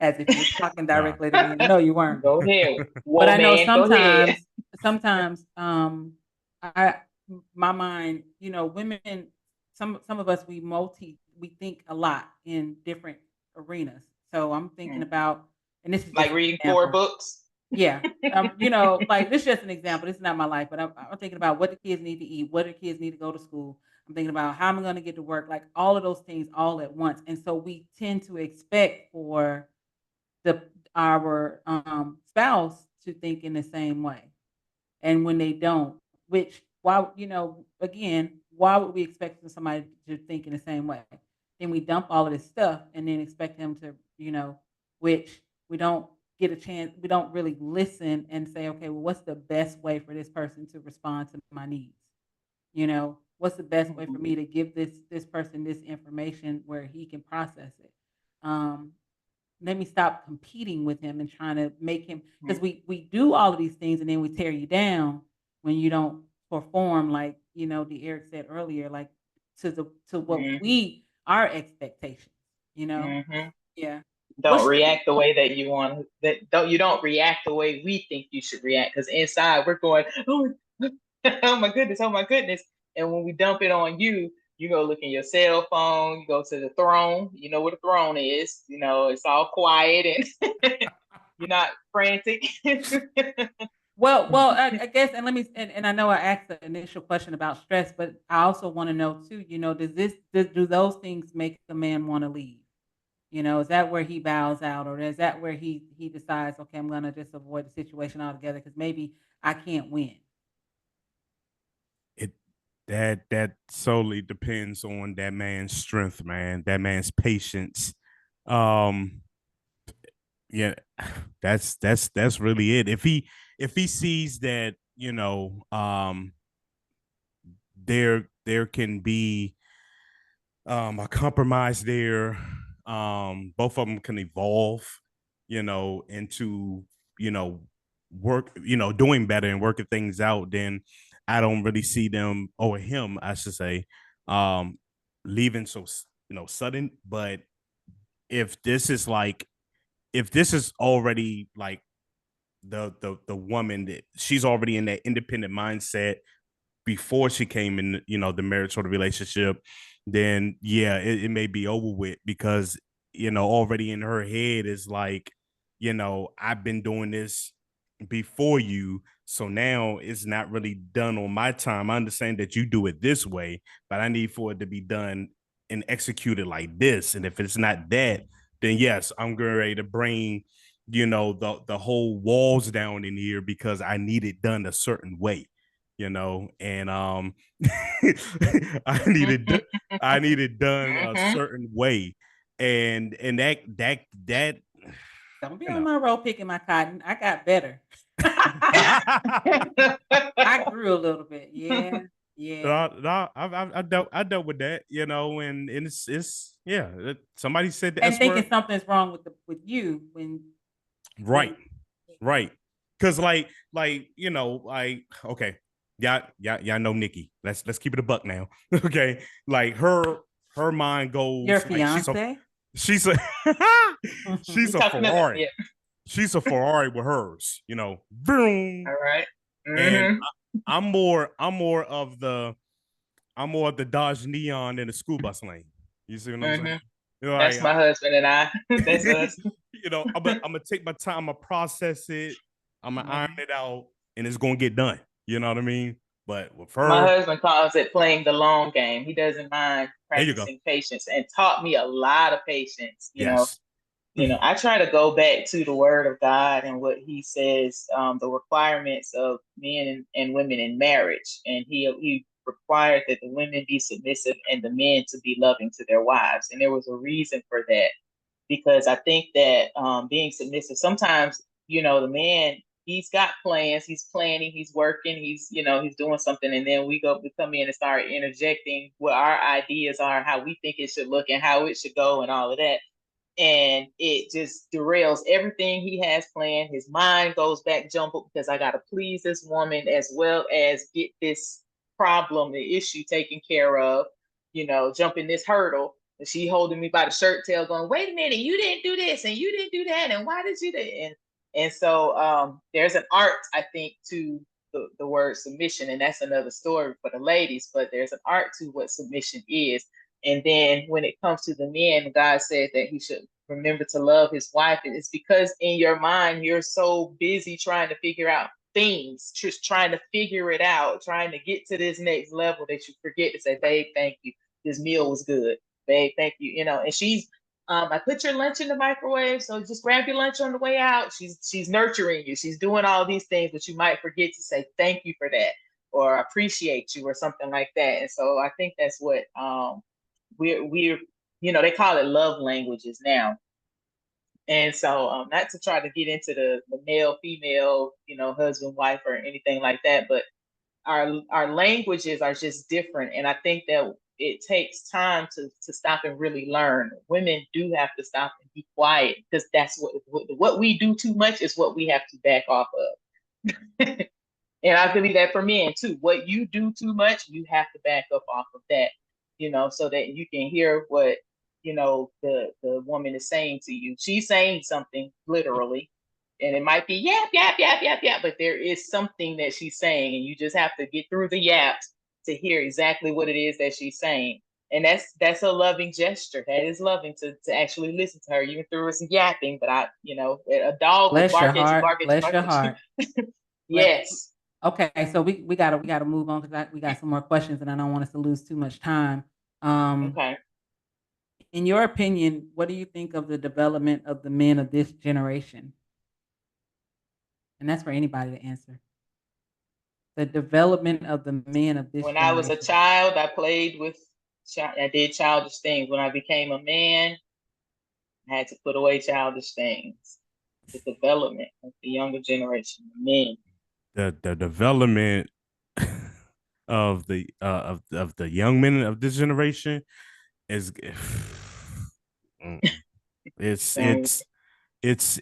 as if you're talking Nah. directly to me. No, you weren't. Go ahead. But I know Woman, go ahead. sometimes, I my mind, women, some of us we think a lot in different arenas. So I'm thinking about, and this is just Like an reading 4 example. books. Yeah. Like this is just an example. This is not my life, but I'm thinking about what the kids need to eat, what the kids need to go to school. I'm thinking about how I'm going to get to work, like all of those things all at once. And so we tend to expect for the our spouse to think in the same way. And when they don't, which why, again, why would we expect for somebody to think in the same way? Then we dump all of this stuff and then expect them to, which we don't get a chance, we don't really listen and say, okay, well, what's the best way for this person to respond to my needs? What's the best way for me to give this person this information where he can process it? Let me stop competing with him and trying to make him, because we do all of these things and then we tear you down when you don't perform like the Eric said earlier, like to what our expectations, Mhm. yeah. Don't react the way that you want. Don't react the way we think you should react. Because inside we're going, oh, oh my goodness, oh my goodness. And when we dump it on you, you go look in your cell phone, you go to the throne, you know what a throne is, it's all quiet and you're not frantic. Well, I guess, and let me, and I know I asked the initial question about stress, but I also want to know too, do those things make the man want to leave? Is that where he bows out, or is that where he decides, okay, I'm gonna just avoid the situation altogether because maybe I can't win? It that solely depends on that man's strength, man. That man's patience. Um, yeah, that's really it. If he sees that, there can be a compromise there. Both of them can evolve, into work, doing better and working things out. Then I don't really see them, or him, I should say, um, leaving so sudden. But if this is like, if this is already like the woman that she's already in that independent mindset before she came in, the marriage sort of relationship, then yeah, it may be over with because, already in her head is like, I've been doing this before you. So now it's not really done on my time. I understand that you do it this way, but I need for it to be done and executed like this. And if it's not that, then yes, I'm getting ready to bring, the whole walls down in here because I need it done a certain way, and I need it done a certain way. And that Don't be you on know my road picking my cotton. I got better. I grew a little bit. Yeah. Yeah. no, I dealt with that, and it's yeah. Somebody said the And S word. thinking something's wrong with you Right, when right. Because like okay, y'all know Nikki. Let's keep it a buck now. Okay. Like her mind goes Your like fiance? she's a she's You a talking about Ferrari. yeah. She's a Ferrari with hers, boom. All right. And Mm-hmm. I'm more of the Dodge Neon in the school bus lane. You see what I'm Mm-hmm. saying? That's my husband and I. That's us. I'm gonna take my time, I'm gonna process it, I'm gonna iron Mhm. it out, and it's gonna get done. You know what I mean? But with My her, husband calls it playing the long game. He doesn't mind there you go. practicing patience and taught me a lot of patience. Yes. I try to go back to the word of God and what he says, the requirements of men and women in marriage. And he required that the women be submissive and the men to be loving to their wives. And there was a reason for that, because I think that being submissive, sometimes, the man, he's got plans, he's planning, he's working, he's doing something. And then we come in and start interjecting what our ideas are, how we think it should look and how it should go and all of that. And it just derails everything he has planned. His mind goes back jumbled because I got to please this woman as well as get this problem, the issue taken care of, jumping this hurdle. And she holding me by the shirt tail going, wait a minute, you didn't do this and you didn't do that. And why did you do that? And so there's an art, I think, to the word submission. And that's another story for the ladies, but there's an art to what submission is. And then when it comes to the men, God said that he should remember to love his wife. And it's because in your mind, you're so busy trying to figure out things, just trying to figure it out, trying to get to this next level that you forget to say, babe, thank you. This meal was good. Babe, thank you. And she's, I put your lunch in the microwave, so just grab your lunch on the way out. She's nurturing you. She's doing all these things, but you might forget to say thank you for that or appreciate you or something like that. And so I think that's what we're they call it love languages now. And so not to try to get into the male female husband wife or anything like that, but our languages are just different. And I think that it takes time to stop and really learn. Women do have to stop and be quiet, because that's what we do too much is what we have to back off of. And I believe that for men too. What you do too much, you have to back up off of that, so that you can hear what, the woman is saying to you. She's saying something literally, and it might be yap, yap, yap, yap, yap, but there is something that she's saying, and you just have to get through the yaps to hear exactly what it is that she's saying. And that's a loving gesture. That is loving to actually listen to her, even through some yapping. But a dog will Bless your bark at you, heart. bark at you, Bless bark your at heart. you. Yes. Okay, so we gotta move on because we got some more questions, and I don't want us to lose too much time. Okay. In your opinion, what do you think of the development of the men of this generation? And that's for anybody to answer. The development of the men of this When generation. I was a child, I did childish things. When I became a man, I had to put away childish things. The development of the younger generation, the men. The development of the young men of this generation is it's sad. It's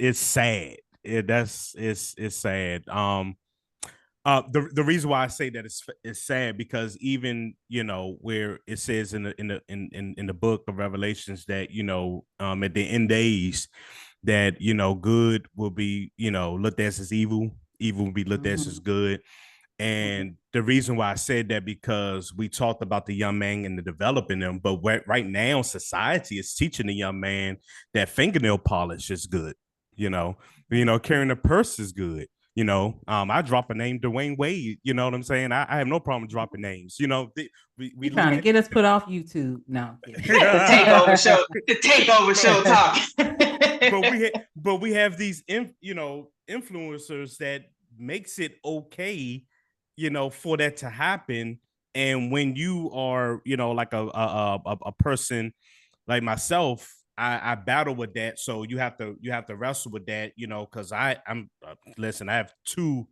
sad. The reason why I say that it's sad because even where it says in the book of Revelations that at the end days that good will be looked at as evil, evil will be looked at as good. And the reason why I said that because we talked about the young man and the developing them, but right now society is teaching the young man that fingernail polish is good. Carrying a purse is good. I drop a name, Dwayne Wade. You know what I'm saying? I have no problem dropping names. We trying to get us put off YouTube. No, the takeover show. The takeover show talk. but we have these influencers that makes it okay, for that to happen. And when you are, like a person like myself, I battle with that. So you have to wrestle with that, because I'm listen, I have two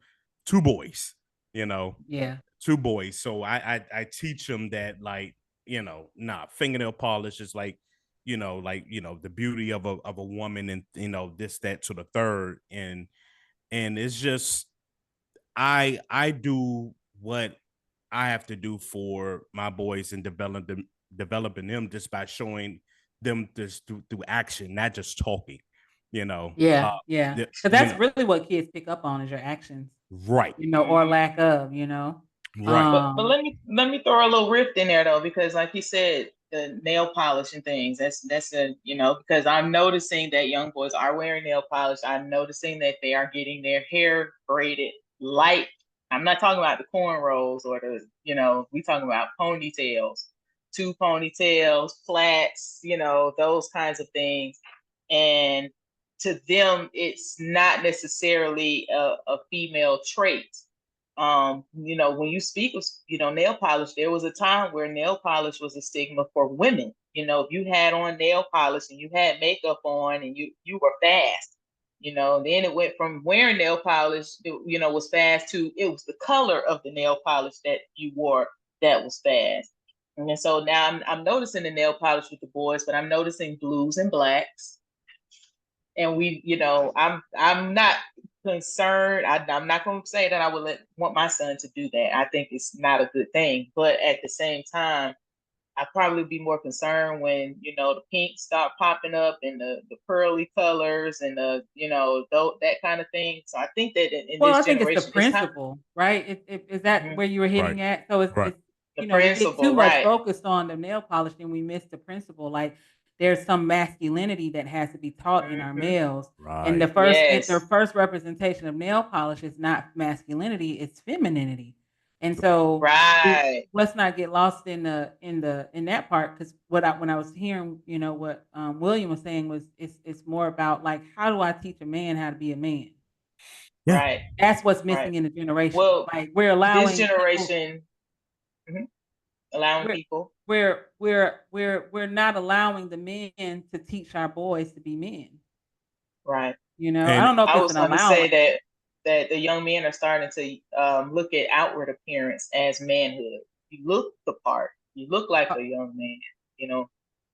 boys, yeah, two boys. So I teach them that, like, fingernail polish is like, the beauty of a woman, and this, that, to the third. And it's just I do what I have to do for my boys and developing them just by showing them this through action, not just talking. Yeah, yeah. the- Because that's really what kids pick up on is your actions, right, or Mhm. lack of, right. But let me throw a little rift in there though, because like you said, the nail polish and things. That's a because I'm noticing that young boys are wearing nail polish. I'm noticing that they are getting their hair braided light. I'm not talking about the cornrows or we talking about ponytails, two ponytails, plaits, those kinds of things. And to them, it's not necessarily a female trait. When you speak of, nail polish, there was a time where nail polish was a stigma for women. If you had on nail polish and you had makeup on and you were fast, then it went from wearing nail polish, was fast to it was the color of the nail polish that you wore that was fast. And so now I'm noticing the nail polish with the boys, but I'm noticing blues and blacks. And I'm not concerned. I'm not going to say that I would want my son to do that. I think it's not a good thing. But at the same time, I'd probably be more concerned when, the pink start popping up and the pearly colors and that kind of thing. So I think that in Well, I this think it's the generation, it's time. principle, right? Is that where you were hitting at? So Right. it's The we get too principle, much right. focused on the nail polish and we miss the principle. Like there's some masculinity that has to be taught in our Mhm. males. And Right. Yes. the first representation of nail polish is not masculinity, it's femininity. And so Right. let's not get lost in that part, because when I was hearing, what William was saying was it's more about like, how do I teach a man how to be a man? Yeah. Right. That's what's missing Right. in the generation. Well, Like we're this allowing people, generation, allowing we're people. we're not allowing the men to teach our boys to be men. Right. I And don't know if I it's was an going to say allowance. that the young men are starting to look at outward appearance as manhood. You look the part. You look like a young man, I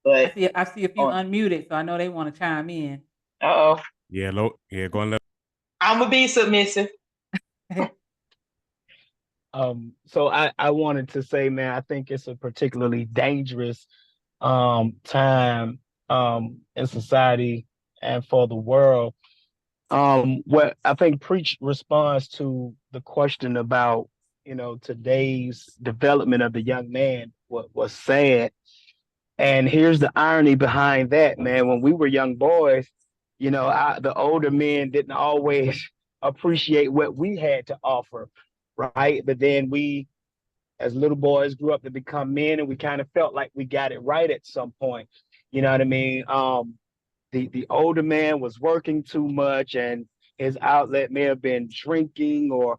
but see a few on unmuted, so I know they want to chime in. uh-oh. go and let. I'm gonna be submissive. So I wanted to say, man, I think it's a particularly dangerous time in society and for the world. What I think Preach responds to the question about, today's development of the young man was sad. And here's the irony behind that, man. When we were young boys, the older men didn't always appreciate what we had to offer, right? But then we, as little boys, grew up to become men, and we kind of felt like we got it right at some point. You know what I mean? The older man was working too much, and his outlet may have been drinking or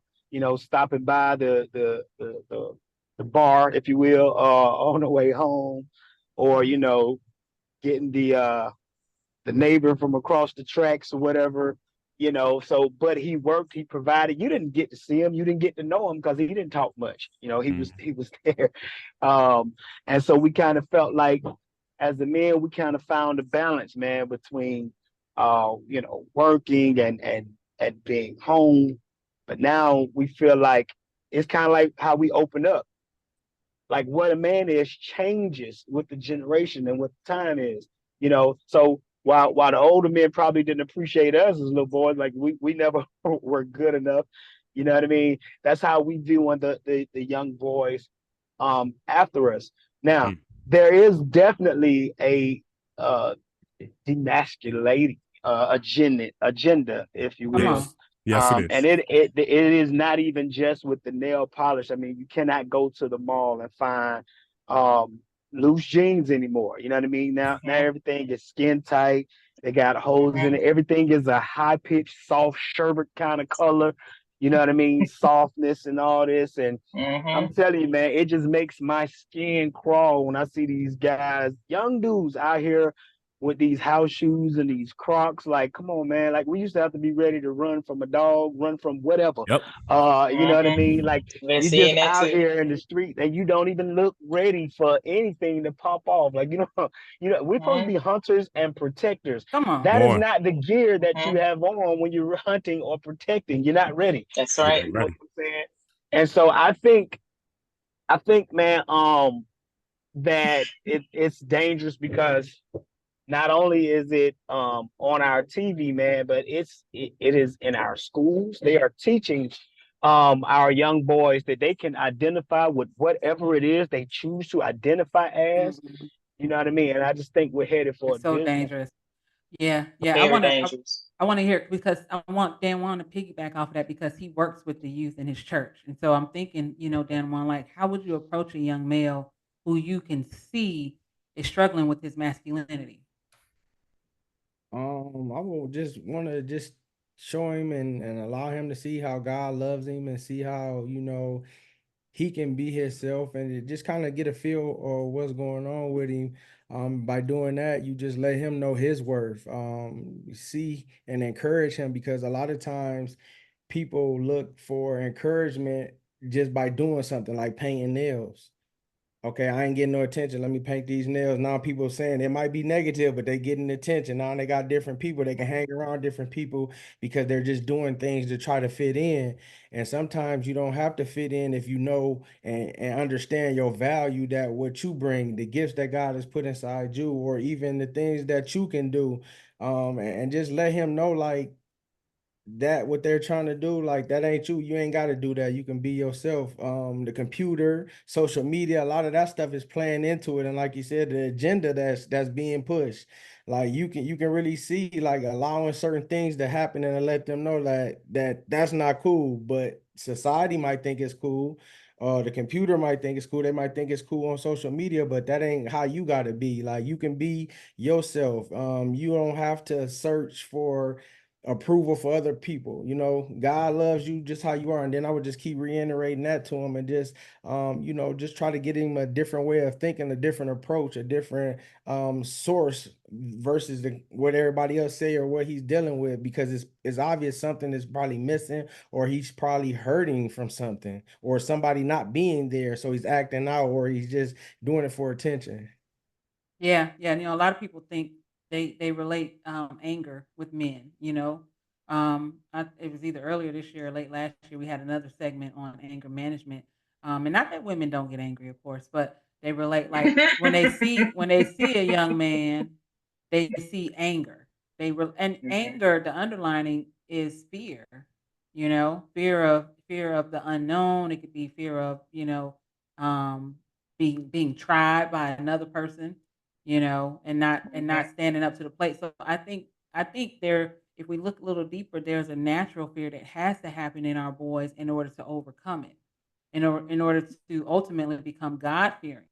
stopping by the bar, if you will, on the way home, or getting the neighbor from across the tracks or whatever. So but he worked, he provided. You didn't get to see him, you didn't get to know him because he didn't talk much. He was there. And so we kind of felt like, as the men, we kind of found a balance, man, between working and being home. But now we feel like it's kind of like how we open up. Like what a man is changes with the generation and what the time is. So while the older men probably didn't appreciate us as little boys, like we never were good enough. You know what I mean? That's how we view on the young boys after us. Now, there is definitely a demasculating agenda, if you Come will. on. Yes, it is. And it is not even just with the nail polish. I mean, you cannot go to the mall and find loose jeans anymore. You know what I mean? Now everything is skin tight. They got holes in it. Everything is a high pitched, soft sherbet kind of color. You know what I mean? Softness and all this. And I'm telling you, man, it just makes my skin crawl when I see these guys, young dudes out here with these house shoes and these Crocs. Like, come on, man. Like, we used to have to be ready to run from a dog, run from whatever. Yep. You know what I mean? Like, Been you're seeing just that out too. here in the street and you don't even look ready for anything to pop off. Like, we're supposed to be hunters and protectors. Come on. That is More. not the gear that you have on when you're hunting or protecting. You're not ready. That's You right. ain't You know what ready. I'm saying? And so I think, man, that it's dangerous because not only is it on our TV, man, but it is in our schools. They are teaching our young boys that they can identify with whatever it is they choose to identify as. Mhm. You know what I mean? And I just think we're headed for a It's so dismal. dangerous. Yeah, yeah. Very dangerous. I want to hear because I want Dan Juan to piggyback off of that because he works with the youth in his church, and so I'm thinking, Dan Juan, like, how would you approach a young male who you can see is struggling with his masculinity? I will just want to just show him and allow him to see how God loves him and see how, he can be himself and just kind of get a feel of what's going on with him. By doing that, you just let him know his worth. See and encourage him because a lot of times people look for encouragement just by doing something like painting nails. Okay, I ain't getting no attention. Let me paint these nails. Now people saying it might be negative, but they getting attention. Now they got different people. They can hang around different people because they're just doing things to try to fit in. And sometimes you don't have to fit in if you know and understand your value, that what you bring, the gifts that God has put inside you, or even the things that you can do. And just let him know like that what they're trying to do, like that ain't you ain't got to do that. You can be yourself. The computer, social media, a lot of that stuff is playing into it, and like you said, the agenda that's being pushed, like you can really see like allowing certain things to happen and to let them know that's not cool, but society might think it's cool. The computer might think it's cool, they might think it's cool on social media, but that ain't how you got to be. Like you can be yourself. You don't have to search for approval for other people. God loves you just how you are. And then I would just keep reiterating that to him and just just try to get him a different way of thinking, a different approach, a different source versus what everybody else say or what he's dealing with, because it's obvious something is probably missing, or he's probably hurting from something, or somebody not being there. So he's acting out, or he's just doing it for attention. Yeah, yeah. A lot of people think they relate anger with men. It was either earlier this year or late last year. We had another segment on anger management, and not that women don't get angry, of course, but they relate like when they see a young man, they see anger. And Mhm. anger. The underlining is fear. Fear of the unknown. It could be fear of um, being tried by another person, and not standing up to the plate. So I think there, if we look a little deeper, there's a natural fear that has to happen in our boys in order to overcome it, in order to ultimately become God fearing.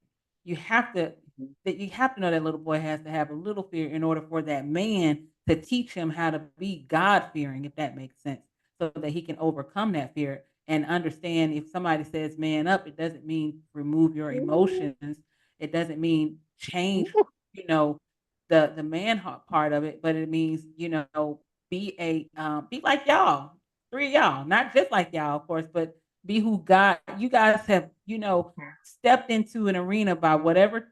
You have to Mhm. that you have to know that little boy has to have a little fear in order for that man to teach him how to be God fearing, if that makes sense, so that he can overcome that fear and understand if somebody says man up, it doesn't mean remove your emotions. It doesn't mean change, you know, the part of it, but it means, be like y'all, three of y'all, not just like y'all, of course, but be who God you guys have, stepped into an arena by whatever,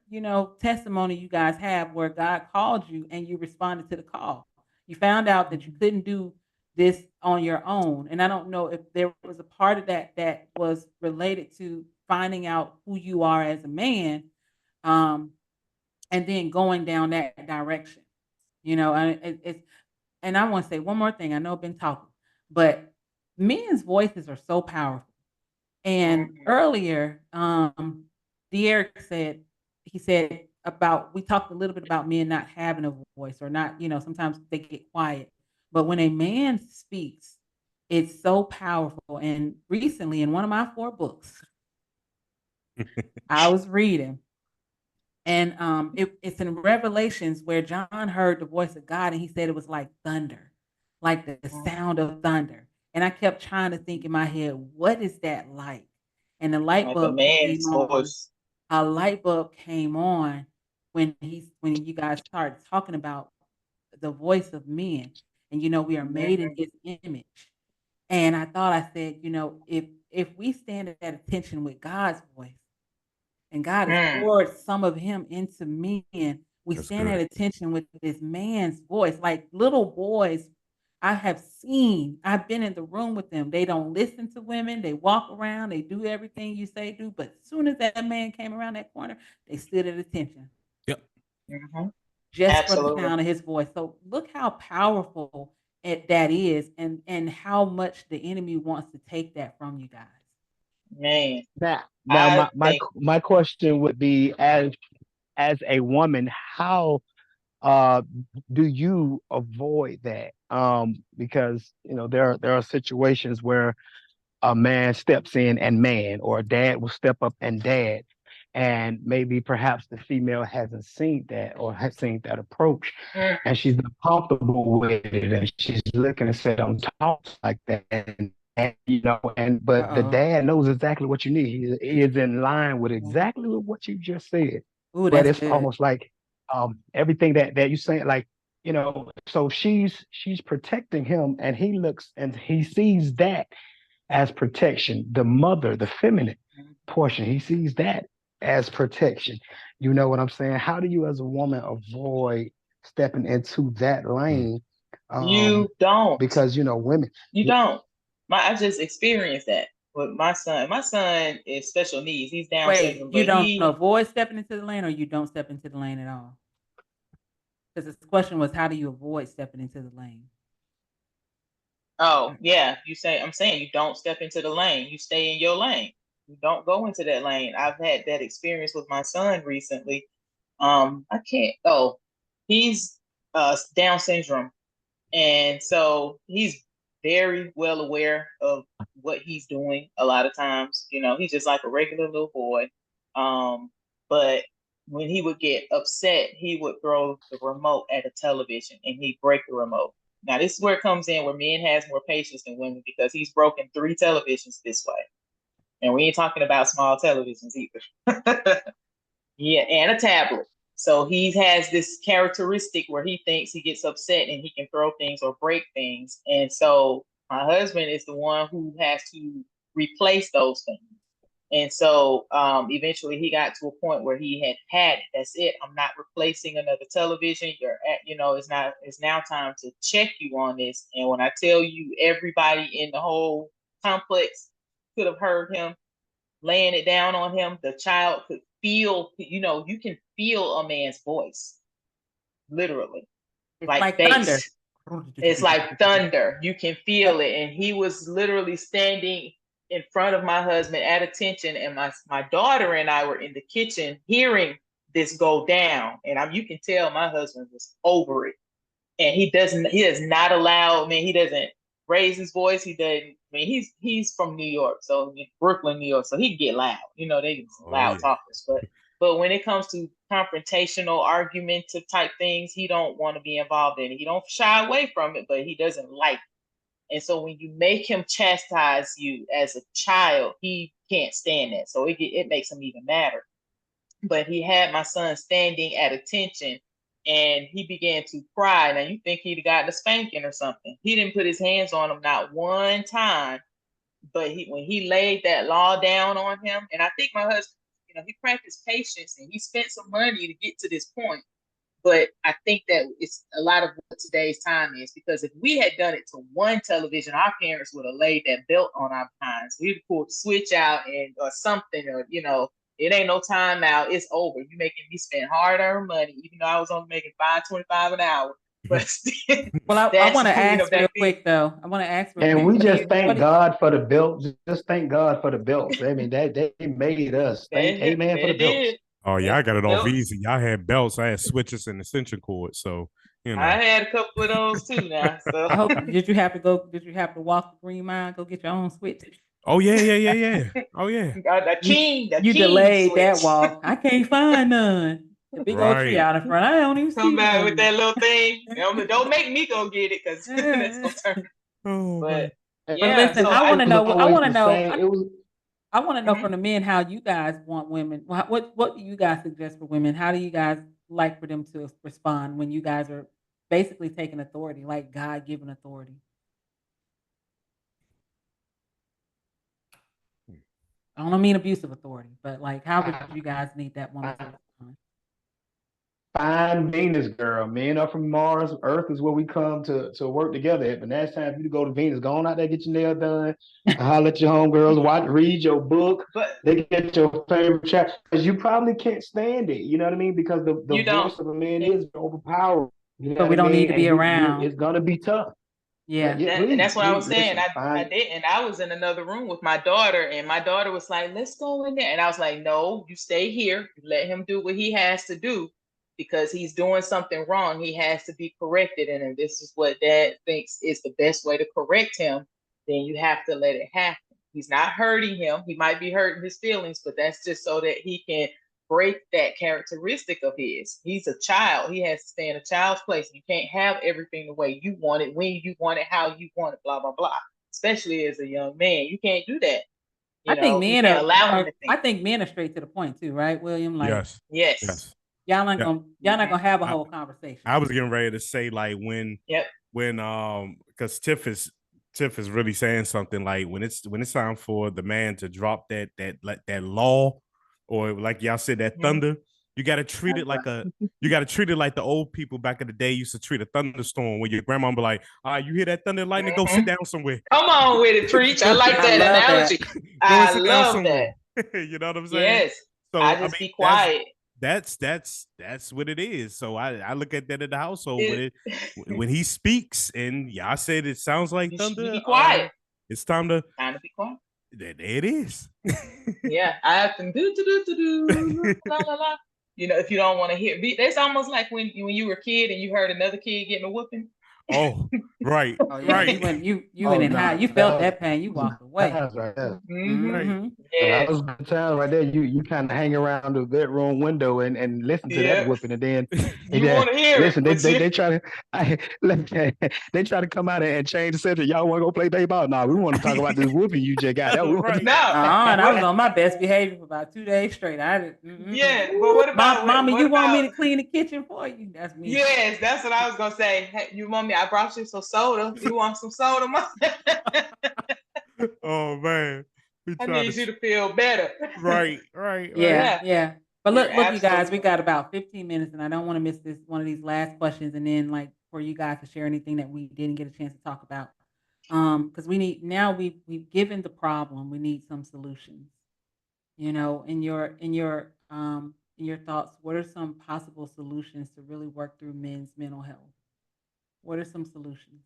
testimony you guys have where God called you and you responded to the call. You found out that you couldn't do this on your own. And I don't know if there was a part of that was related to finding out who you are as a man, um, and then going down that direction. And and I want to say one more thing. I know I've been talking, but men's voices are so powerful. And Mhm. earlier, De'Eric said, he said about, we talked a little bit about men not having a voice, or not, sometimes they get quiet. But when a man speaks, it's so powerful. And recently, in one of my 4 books, I was reading, and it's in Revelations where John heard the voice of God, and he said it was like thunder, like the sound of thunder. And I kept trying to think in my head, what is that like? And the light Like a bulb came man's on. voice. A light bulb came on when you guys started talking about the voice of men. And we are made in Mhm. his image. And I thought, I said, if we stand at attention with God's voice, and God has Mm. poured some of him into men. We That's stand good. at attention with this man's voice, like little boys. I've been in the room with them. They don't listen to women. They walk around, they do everything you say do. But as soon as that man came around that corner, they stood at attention Yep. Mhm. just for the Absolutely. sound of his voice. So look how powerful that is, and how much the enemy wants to take that from you guys. Man, Now, I think my question would be, as a woman, how uh do you avoid that? Because there are situations where a man steps in and man, or a dad will step up and dad, and maybe perhaps the female hasn't seen that or has seen that approach, mm, and she's not comfortable with it, and she's looking and said, "Don't talk like that." But the Uh-oh. dad knows exactly what you need. He is in line with exactly what you just said. Ooh, But that's it's good. almost like everything that you saying, like, so she's protecting him, and he looks and he sees that as protection. The mother, the feminine mm. portion, he sees that as protection. You know what I'm saying? How do you, as a woman, avoid stepping into that Mm. lane? You don't. Because women. You don't. I just experienced that with my son. My son is special needs. He's Down Wait, syndrome, you but don't avoid stepping into the lane, or you don't step into the lane at all? Because the question was, how do you avoid stepping into the lane? oh yeah, I'm saying you don't step into the lane. You stay in your lane. You don't go into that lane. I've had that experience with my son recently. I can't. Oh, he's Down syndrome, and so he's very well aware of what he's doing a lot of times. He's just like a regular little boy. But when he would get upset, he would throw the remote at a television and he'd break the remote. Now, this is where it comes in where men has more patience than women, because he's broken 3 televisions this way. And we ain't talking about small televisions either. Yeah, and a tablet. So he has this characteristic where he thinks he gets upset and he can throw things or break things. And so my husband is the one who has to replace those things. And so eventually he got to a point where he had it. That's it. I'm not replacing another television. It's now time to check you on this. And when I tell you, everybody in the whole complex could have heard him laying it down on him. The child could feel, you can feel a man's voice, literally, It's like like thunder. bass. It's like thunder. You can feel it. And he was literally standing in front of my husband at attention. And my daughter and I were in the kitchen hearing this go down. And you can tell my husband was over it. And he does not allow, he doesn't raise his voice. He doesn't, he's from New York, so Brooklyn, New York, so he get loud. They Oh loud yeah. talkers. But when it comes to confrontational, argumentative type things, he don't want to be involved in it. He don't shy away from it, but he doesn't like it. And so when you make him chastise you as a child, he can't stand that. So it makes him even madder. But he had my son standing at attention and he began to cry. Now you think he'd gotten a spanking or something. He didn't put his hands on him not one time. But when he laid that law down on him, and I think my husband, he practiced patience and he spent some money to get to this point. But I think that it's a lot of what today's time is, because if we had done it to one television, our parents would have laid that belt on our behinds. We'd pulled the switch out or something, or it ain't no time now. It's over. You making me spend hard-earned money, even though I was only making $5.25 an hour. But still, Well, I want to ask real back quick though. I want to ask real And quick. we just What thank do God for the belt. Just thank God for the belts. I mean, that they made us. Thank then. Amen for the They belts. did. Oh yeah, I got it off Belts. easy. Y'all had belts, I had switches and extension cords. So I had a couple of those too now. So I hope did you have to walk the Green Mile, go get your own switch? oh yeah. Oh yeah. the king Delayed switch. that walk. I can't find none. The big old tree Right. out in front. I don't even Come see back with that one. little thing. Don't make me go get it, because that's gonna turn. Oh man. But But yeah, listen, so I want to know. I Always want to the know. same. It was I want to know Mhm. from the men how you guys want women. What do you guys suggest for women? How do you guys like for them to respond when you guys are basically taking authority, like God given authority? I don't mean abusive authority, but like how would you guys need that woman to I, respond? Fine Venus girl. Men are from Mars. Earth is where we come to work together at. But next time you go to Venus, go on out there, get your nail done. Holler at your homegirls, read your book. But They get your favorite chapter. Because you probably can't stand it. You know what I mean? Because the you don't. voice of a man is overpowering. You know So what we I don't mean? need to be And around. it's gonna be tough. Yeah. But yeah, And that's what I was please, saying. listen, I did, and I was in another room with my daughter, and my daughter was like, "Let's go in there," and I was like, "No, you stay here. You let him do what he has to do, because he's doing something wrong. He has to be corrected, and if this is what Dad thinks is the best way to correct him, then you have to let it happen. He's not hurting him. He might be hurting his feelings, but that's just so that he can break that characteristic of his. He's a child. He has to stay in a child's place. You can't have everything the way you want it, when you want it, how you want it, blah, blah, blah. Especially as a young man. You can't do that. I think You men can't allow him to I think. think men are straight to the point too, right, William? Like Yes. Yes. Yes. y'all not Yeah. gonna have a I- whole conversation. I was getting ready to say like when Yep. Because Tiff is really saying something like when it's time for the man to drop that law, or like y'all said, that Mhm. thunder. You got to treat it like the old people back in the day used to treat a thunderstorm, where your grandma be like, "All right, you hear that thunder lightning? Go sit down somewhere." Come on with it, preach. I like I that love analogy. that. Go and I sit down love that. somewhere. You know what I'm saying? Yes. So I just be quiet. That's what it is. So I look at that in the household It- when he speaks, and y'all said it sounds like You thunder. be quiet. It's time to. Time to be quiet. There it is. Yeah, I have to do la la la. You know, if you don't want to hear, it's almost like when you were a kid and you heard another kid getting a whooping. Oh, right, Oh yeah, right. you went in high. You felt that pain. You walked away. Times right there. Mhm. Mhm. Yes. Those good times right there. You kind of hang around the bedroom window and listen to Yep. that whooping, and then You want to hear listen. it. but They try to they try to come out and change the subject. Y'all want to go play baseball? No, we want to talk about this whooping you just got. Right. No. And I was on my best behavior for about 2 days straight. I did. Yeah, but what about Mommy? what You want me about- to clean the kitchen for you? That's me. Yes, that's what I was gonna say. Hey, you want me? I brought you some soda. You want some soda, Mom? Oh man, we I try need you to feel better. right. Yeah. But look, You're you guys, we absolutely- got about 15 minutes, and I don't want to miss one of these last questions, and then like for you guys to share anything that we didn't get a chance to talk about. Because we've given the problem, we need some solutions. You know, in your thoughts, what are some possible solutions to really work through men's mental health? What are some solutions?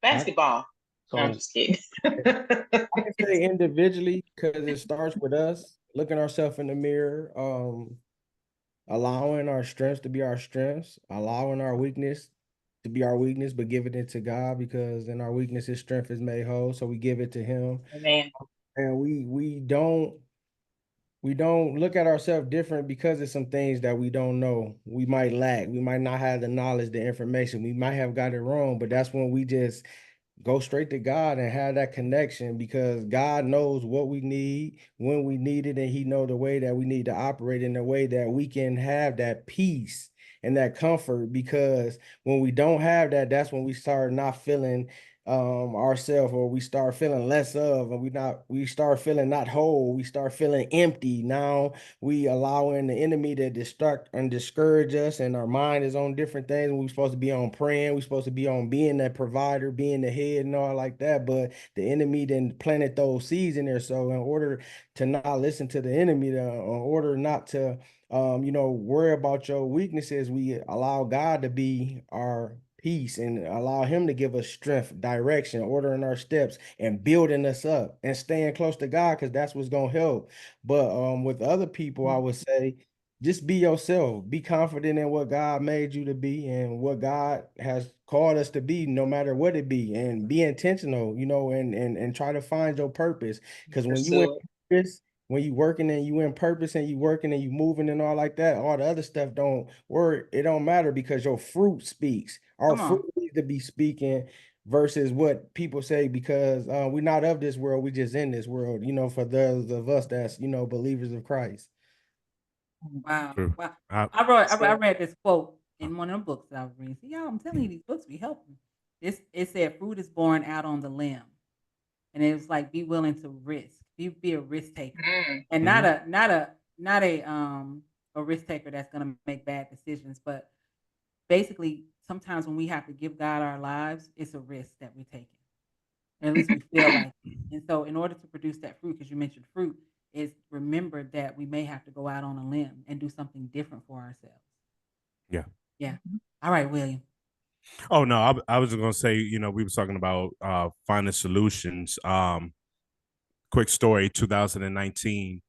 Basketball. So No, I'm just kidding. I can say individually, because it starts with us looking ourselves in the mirror, allowing our strengths to be our strengths, allowing our weakness to be our weakness, but giving it to God, because in our weakness, His strength is made whole. So we give it to Him, Man, and we don't look at ourselves different because of some things that we don't know. We might lack. We might not have the knowledge, the information. We might have got it wrong, but that's when we just go straight to God and have that connection, because God knows what we need, when we need it, and He knows the way that we need to operate in a way that we can have that peace and that comfort. Because when we don't have that, that's when we start not feeling ourselves, or we start feeling less of, and we start feeling not whole, we start feeling empty. Now we allowing the enemy to distract and discourage us, and our mind is on different things. We're supposed to be on praying, we're supposed to be on being that provider, being the head and all like that, but the enemy then planted those seeds in there. So in order to not listen to the enemy, in order not to worry about your weaknesses, we allow God to be our peace and allow Him to give us strength, direction, ordering our steps, and building us up and staying close to God, because that's what's gonna help. But with other people, I would say just be yourself, be confident in what God made you to be and what God has called us to be, no matter what it be, and be intentional, and try to find your purpose. Because when you in purpose, when you working and you in purpose and you working and you moving and all like that, all the other stuff don't work. It don't matter, because your fruit speaks. Our fruit needs to be speaking versus what people say, because we're not of this world. We just in this world, for those of us that's, believers of Christ. Wow. True. Wow. I- I read this quote in one of the books that I was reading. See, y'all, I'm telling you, these books be helping. It said fruit is born out on the limb. And it was like, be willing to risk. Be a risk taker. Mm. And not a a risk taker that's going to make bad decisions. But basically, sometimes when we have to give God our lives, it's a risk that we're taking. Or at least we feel like it. And so, in order to produce that fruit, because you mentioned fruit, is remember that we may have to go out on a limb and do something different for ourselves. Yeah. Yeah. All right, William. Oh no, I was just gonna say, we were talking about finding solutions. Quick story: 2019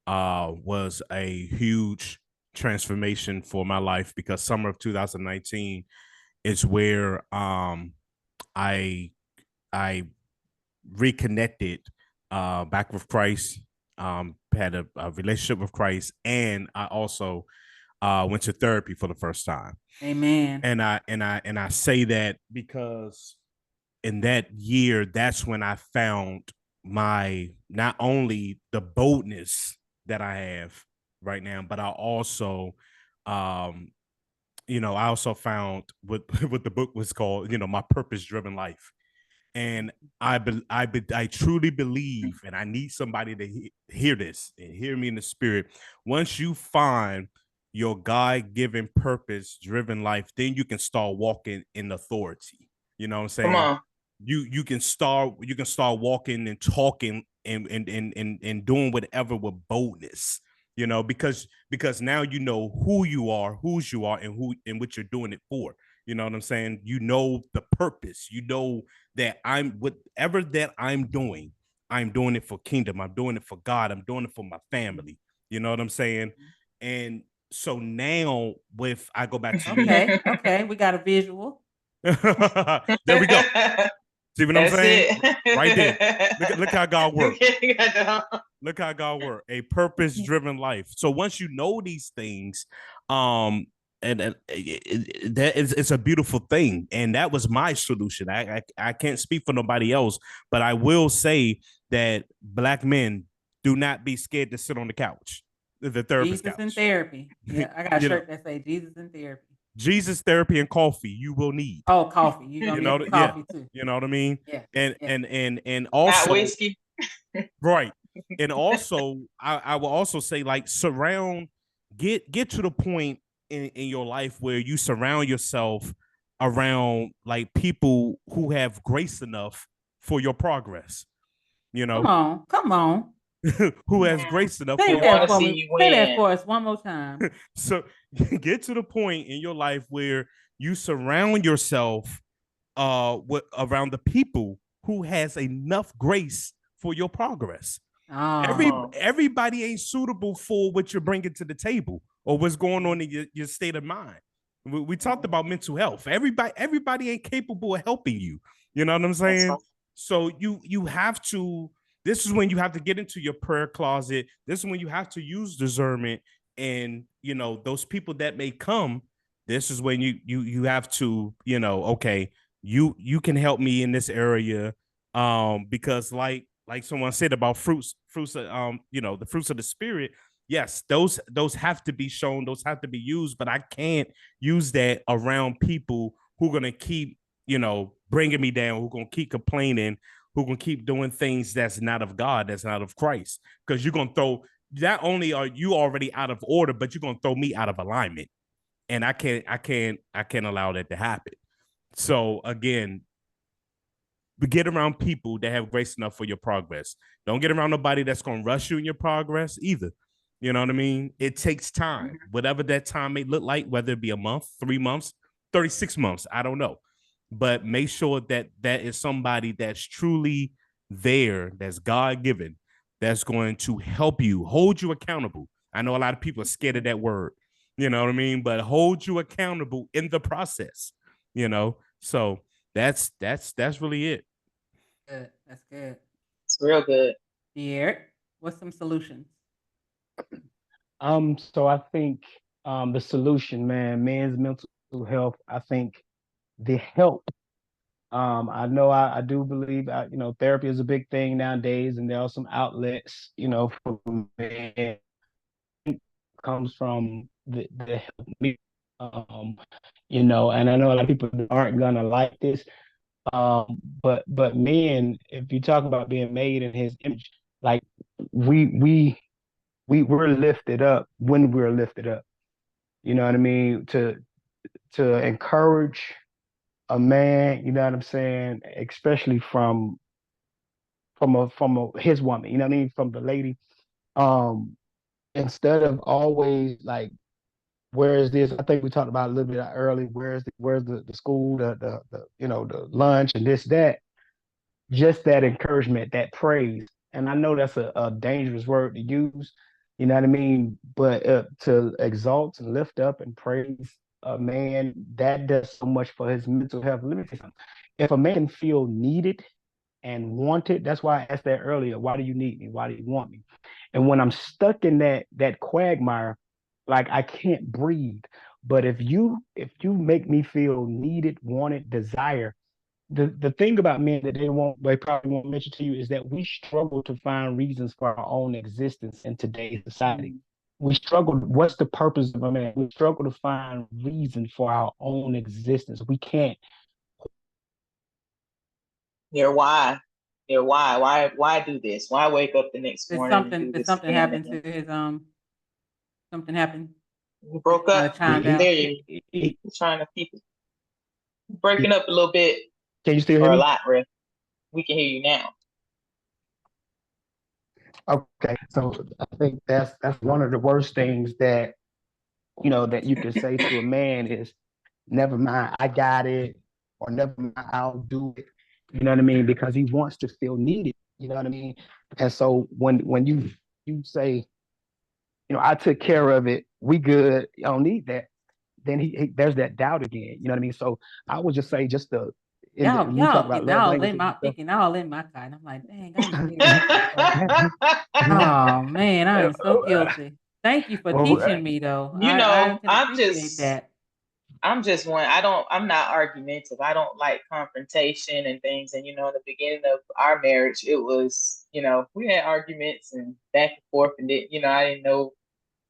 was a huge transformation for my life because summer of 2019 is where I I reconnected back with Christ, had a relationship with Christ, and I also went to therapy for the first time. Amen. And I say that because in that year, that's when I found my not only the boldness that I have right now, but I also I also found what what the book was called, my purpose driven life. And I truly believe, and I need somebody to hear this and hear me in the spirit. Once you find your God-given purpose-driven life, then you can start walking in authority. You know what I'm Come saying? on. You can start walking and talking and doing whatever with boldness. Because now you know who you are, whose you are, and who and what you're doing it for. You know what I'm saying? You know the purpose. You know that whatever that I'm doing it for kingdom. I'm doing it for God. I'm doing it for my family. You know what I'm saying? And so now I go back to you. Okay, we got a visual. There we go. See what I'm That's saying? it. Right there. Look how God works. Look how God works. A purpose-driven life. So once you know these things, and it's a beautiful thing. And that was my solution. I can't speak for nobody else, but I will say that Black men, do not be scared to sit on the couch, the therapist Jesus couch. in therapy. Yeah, I got a shirt that say Jesus in therapy. Jesus, therapy, and coffee you will need. Oh, coffee. You're gonna need coffee too. You know what I mean? Yeah. And also Not whiskey. right. And also I will also say, like, get to the point in your life where you surround yourself around like people who have grace enough for your progress. Come on. Who has grace enough Say for that for me. Say that for us one more time. So get to the point in your life where you surround yourself around the people who has enough grace for your progress. Everybody ain't suitable for what you're bringing to the table or what's going on in your state of mind. We talked about mental health. Everybody ain't capable of helping you. You know what I'm saying? So you have to. This is when you have to get into your prayer closet. This is when you have to use discernment, and those people that may come. This is when you have to okay, you can help me in this area, because like someone said about fruits of, the fruits of the spirit. Yes, those have to be shown, those have to be used, but I can't use that around people who are gonna keep bringing me down, who are gonna keep complaining, who can keep doing things that's not of God, that's not of Christ. Because you're gonna throw, not only are you already out of order, but you're gonna throw me out of alignment. And I can't allow that to happen. So again, get around people that have grace enough for your progress. Don't get around nobody that's gonna rush you in your progress either. You know what I mean? It takes time, whatever that time may look like, whether it be a month, 3 months, 36 months, I don't know. But make sure that is somebody that's truly there, that's God-given, that's going to help you, hold you accountable. I know a lot of people are scared of that word, you know what I mean? But hold you accountable in the process, So that's really it. Good. That's good. It's real good. Pierre, what's some solutions? So I think the solution, man, men's mental health, I think the help. I know I do believe therapy is a big thing nowadays, and there are some outlets, for men. Comes from the help me, and I know a lot of people aren't gonna like this, but men, if you talk about being made in His image, like we we're lifted up when we're lifted up. You know what I mean? To encourage a man, you know what I'm saying, especially from his woman, you know what I mean, from the lady. Um, Instead of always like, where is this? I think we talked about a little bit early. Where's the school, the the lunch and this, that, just that encouragement, that praise. And I know that's a dangerous word to use, you know what I mean? But to exalt and lift up and praise a man, that does so much for his mental health. Let me say something. If a man feel needed and wanted, that's why I asked that earlier. Why do you need me? Why do you want me? And when I'm stuck in that quagmire, like I can't breathe. But if you make me feel needed, wanted, desire, the thing about men that they probably won't mention to you is that we struggle to find reasons for our own existence in today's society. Mhm. We struggle. What's the purpose of a man? We struggle to find reason for our own existence. We can't. Yeah, why? Yeah, why do this? Why wake up the next Did morning and something do did this something again and happen again? to his something happened? You He broke kind up. of chimed out. There you trying to keep it breaking up a little bit Can you still hear or a me? lot, Rick. We can hear you now. Okay, so I think that's one of the worst things that that you can say to a man is, never mind, I got it, or never mind, I'll do it. You know what I mean? Because he wants to feel needed. You know what I mean? And so when you say, I took care of it, we good, I don't need that, then he there's that doubt again. You know what I mean? So I would just say, just the we talk Y'all about getting love all in languages my and stuff. picking all in my kind. I'm like, dang, I ain't say that. Oh man, I am so guilty. Thank you for Well, teaching me though. You I know, can appreciate that. I'm just one. I'm not argumentative. I don't like confrontation and things. And, in the beginning of our marriage, it was, we had arguments and back and forth. And then, I didn't know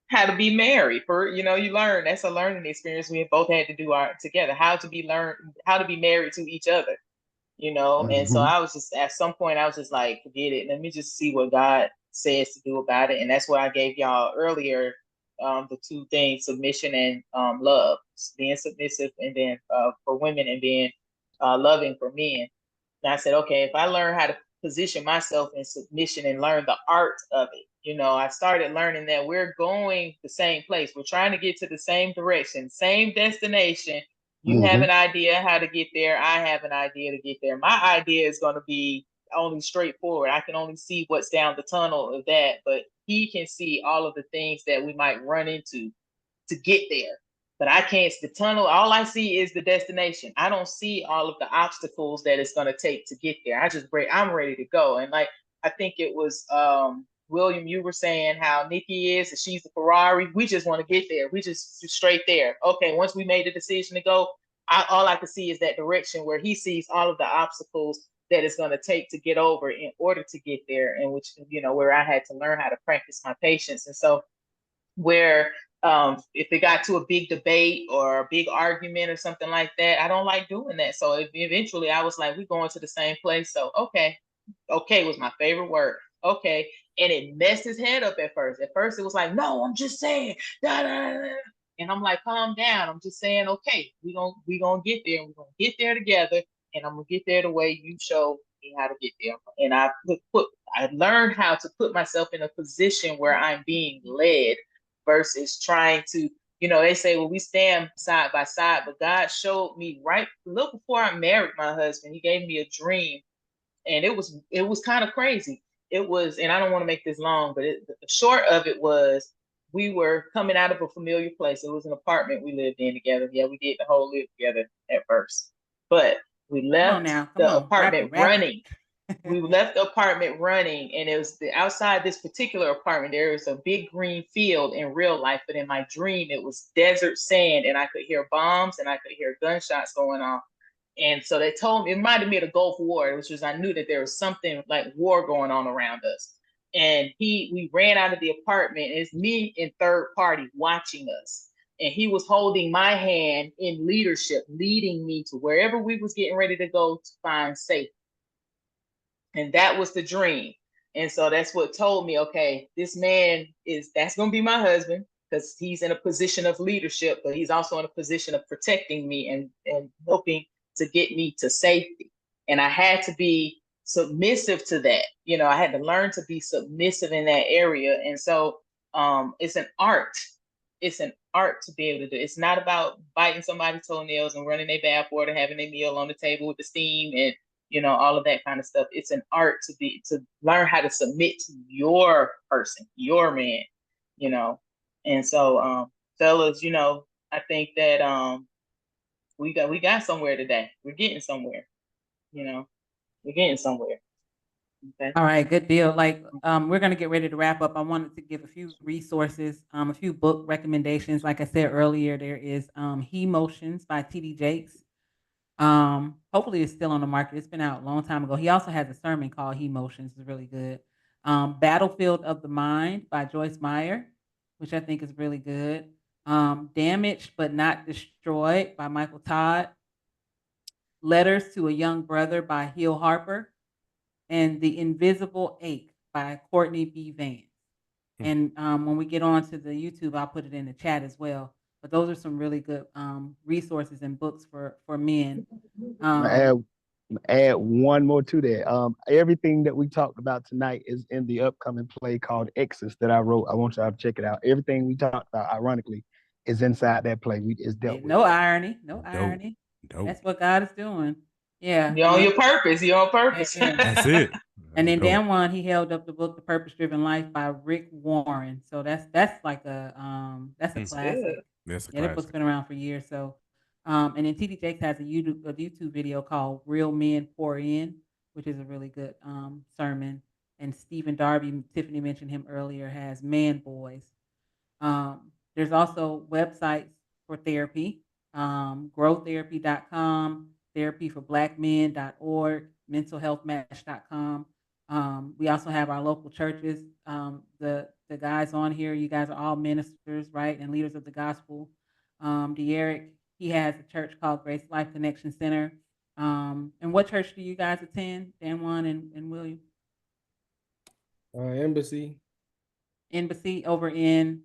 how to be married you learn. That's a learning experience. We both had to do our together, how to be married to each other. And so mhm. I was just, at some point, I was just like, forget it. Let me just see what God says to do about it. And that's what I gave y'all earlier, the two things: submission and love, being submissive, and then for women, and then loving for men. And I said, okay, if I learn how to position myself in submission and learn the art of it, I started learning that we're going the same place. We're trying to get to the same direction, same destination. You have Mhm. an idea how to get there. I have an idea to get there. My idea is going to be only straightforward. I can only see what's down the tunnel of that, but he can see all of the things that we might run into to get there. But I can't, the tunnel, all I see is the destination. I don't see all of the obstacles that it's going to take to get there. I'm ready to go. And like, I think it was William, you were saying how Nikki is, and she's the Ferrari. We just want to get there. We just straight there. Okay, once we made the decision to go, all I could see is that direction where he sees all of the obstacles that it's going to take to get over in order to get there, and which, where I had to learn how to practice my patience. And so where if it got to a big debate or a big argument or something like that, I don't like doing that. So eventually I was like, we're going to the same place. So, okay was my favorite word. Okay. And it messed his head up at first. At first it was like, no, I'm just saying, da, da, da. And I'm like, calm down. I'm just saying, okay, we gonna get there. We're gonna get there together, and I'm gonna get there the way you show me how to get there. And I learned how to put myself in a position where I'm being led versus trying to, they say, well, we stand side by side, but God showed me right a little before I married my husband. He gave me a dream, and it was kind of crazy. It was, and I don't want to make this long, but the short of it was, we were coming out of a familiar place. It was an apartment we lived in together. Yeah, we did the whole live together at first, but we Come on left now, come the on, rap apartment it, rap running. it. We left the apartment running, and it was outside this particular apartment. There was a big green field in real life, but in my dream, it was desert sand, and I could hear bombs and I could hear gunshots going off. And so they told me, it reminded me of the Gulf War, which was, I knew that there was something like war going on around us. And we ran out of the apartment, and it's me and third party watching us. And he was holding my hand in leadership, leading me to wherever we was getting ready to go to find safety. And that was the dream. And so that's what told me, okay, this man that's going to be my husband, because he's in a position of leadership, but he's also in a position of protecting me and helping to get me to safety. And I had to be submissive to that. I had to learn to be submissive in that area. And so it's an art. It's an art to be able to do. It's not about biting somebody's toenails and running their bath water, having their meal on the table with the steam and all of that kind of stuff. It's an art to learn how to submit to your person, your man, And so, fellas, I think that we got somewhere today. We're getting somewhere, We're getting somewhere. Okay. All right, good deal. Like, we're going to get ready to wrap up. I wanted to give a few resources, a few book recommendations. Like I said earlier, there is He Motions by T.D. Jakes. Hopefully it's still on the market. It's been out a long time ago. He also has a sermon called He Motions. It's really good. Battlefield of the Mind by Joyce Meyer, which I think is really good. Damaged but Not Destroyed by Michael Todd. Letters to a Young Brother by Hill Harper. And The Invisible Ache by Courtney B. Vance. And when we get on to the YouTube, I'll put it in the chat as well. But those are some really good resources and books for men. Add one more to that. Everything that we talked about tonight is in the upcoming play called Exodus that I wrote. I want y'all to check it out. Everything we talked about, ironically, is inside that play. It's dealt with. No irony. Dope. That's what God is doing. Yeah. You're on your purpose. You're on purpose. Yeah. That's it. And then Dan Juan, he held up the book The Purpose Driven Life by Rick Warren. So that's like a classic. That's a that book's been around for years. So and then T.D. Jakes has a YouTube video called Real Men Pour In, which is a really good sermon. And Stephen Darby, Tiffany mentioned him earlier, has Man Boys. There's also websites for therapy, growtherapy.com, therapyforblackmen.org, mentalhealthmatch.com. We also have our local churches. The guys on here, you guys are all ministers, right, and leaders of the gospel. De'Eric, he has a church called Grace Life Connection Center. And what church do you guys attend, Dan Juan and William? Embassy over in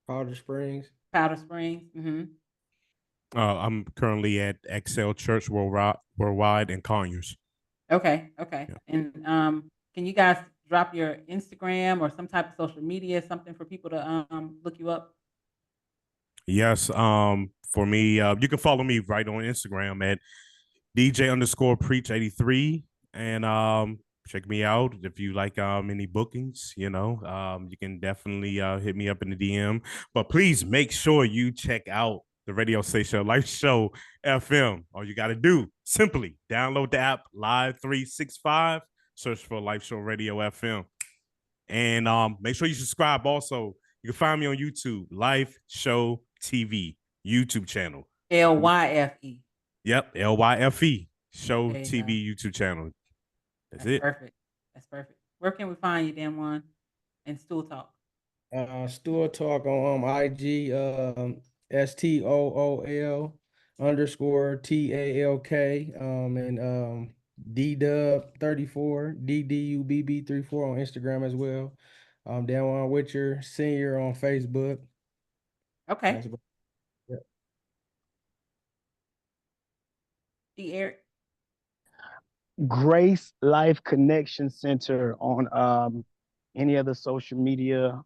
Powder Springs. Mm-hmm. I'm currently at Excel Church Worldwide in Conyers. Okay. Yeah. And can you guys drop your Instagram or some type of social media, something for people to look you up? Yes. For me, you can follow me right on Instagram at DJ_preach83 and check me out if you like any bookings. You can definitely hit me up in the DM. But please make sure you check out the radio station Life Show FM. All you got to do, simply download the app Live 365, search for Life Show Radio FM. And make sure you subscribe also. You can find me on YouTube, Life Show TV, YouTube channel. LYFE. Yep, LYFE, Show TV go. YouTube channel. That's it. Perfect. That's perfect. Where can we find you, Dan Juan? And Stool Talk. Stool Talk on IG, STOOL_TALK, and DDUB34, DDUBB34 on Instagram as well. Dan Juan Witcher Senior on Facebook. Okay. De'Eric. Grace Life Connection Center on any other social media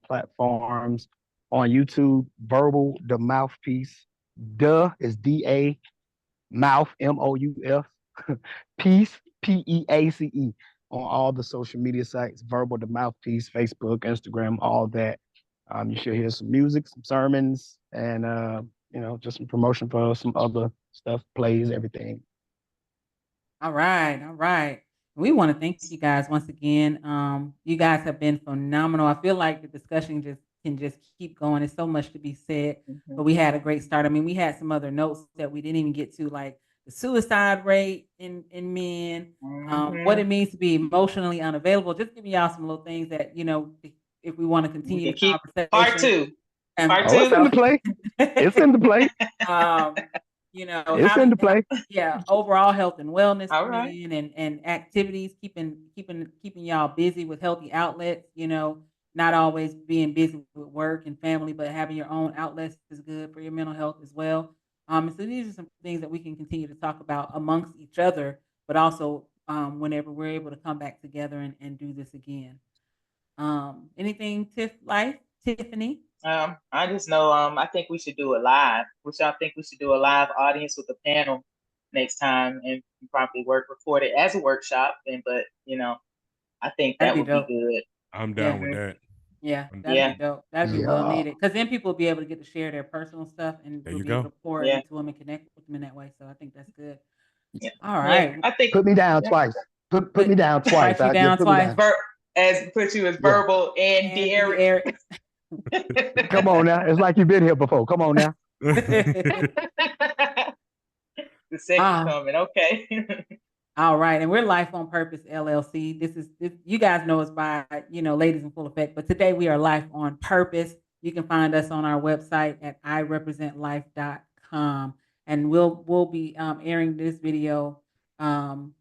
platforms. On YouTube, Verbal the Mouthpiece. Duh is DA, Mouth MOUF, Peace PEACE on all the social media sites. Verbal the Mouthpiece, Facebook, Instagram, all that. You should hear some music, some sermons, and just some promotion for some other stuff, plays, everything. All right. We want to thank you guys once again. You guys have been phenomenal. I feel like the discussion can just keep going. There's so much to be said, but we had a great start. I mean, we had some other notes that we didn't even get to, like the suicide rate in men, what it means to be emotionally unavailable. Just giving y'all some little things that, if we want to continue the conversation. Part two. It's in the play. It's in the play. you know, It's how in to the play. yeah, overall health and wellness All for right. men and activities, keeping y'all busy with healthy outlets, you know, not always being busy with work and family, but having your own outlets is good for your mental health as well. And so these are some things that we can continue to talk about amongst each other, but also whenever we're able to come back together and do this again. Anything Tiffany? I just know I think we should do it live. Which I think we should do a live audience with a panel next time and probably record it as a workshop. But you know, I think That'd that be would be dope. good. I'm Yeah. down with that. Yeah, I'm- that'd Yeah. be dope. That'd be well Yeah. needed because then people will be able to get to share their personal stuff and There we'll you be able go. to pour Yeah. into them and connect with them in that way. So I think that's good. Yeah. All Yeah, right. I think Put me down yeah. twice. Put me down twice. Write you down Just put me twice. down. Put you as verbal and And Derek. Eric. Come on now. It's like you've been here before. Come on now. The second coming, okay. All right, and we're Life on Purpose LLC. You guys know us by Ladies in Full Effect, but today we are Life on Purpose. You can find us on our website at irepresentlife.com, and we'll be airing this video and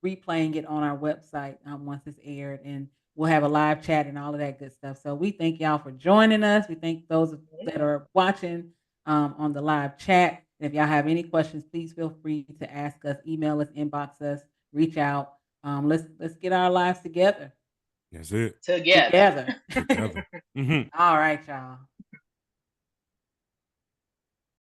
replaying it on our website once it's aired, and we'll have a live chat and all of that good stuff. So we thank y'all for joining us. We thank those that are watching on the live chat. And if y'all have any questions, please feel free to ask us, email us, inbox us, reach out. Let's get our lives together. That's it. Together. Together. Mhm. All right, y'all.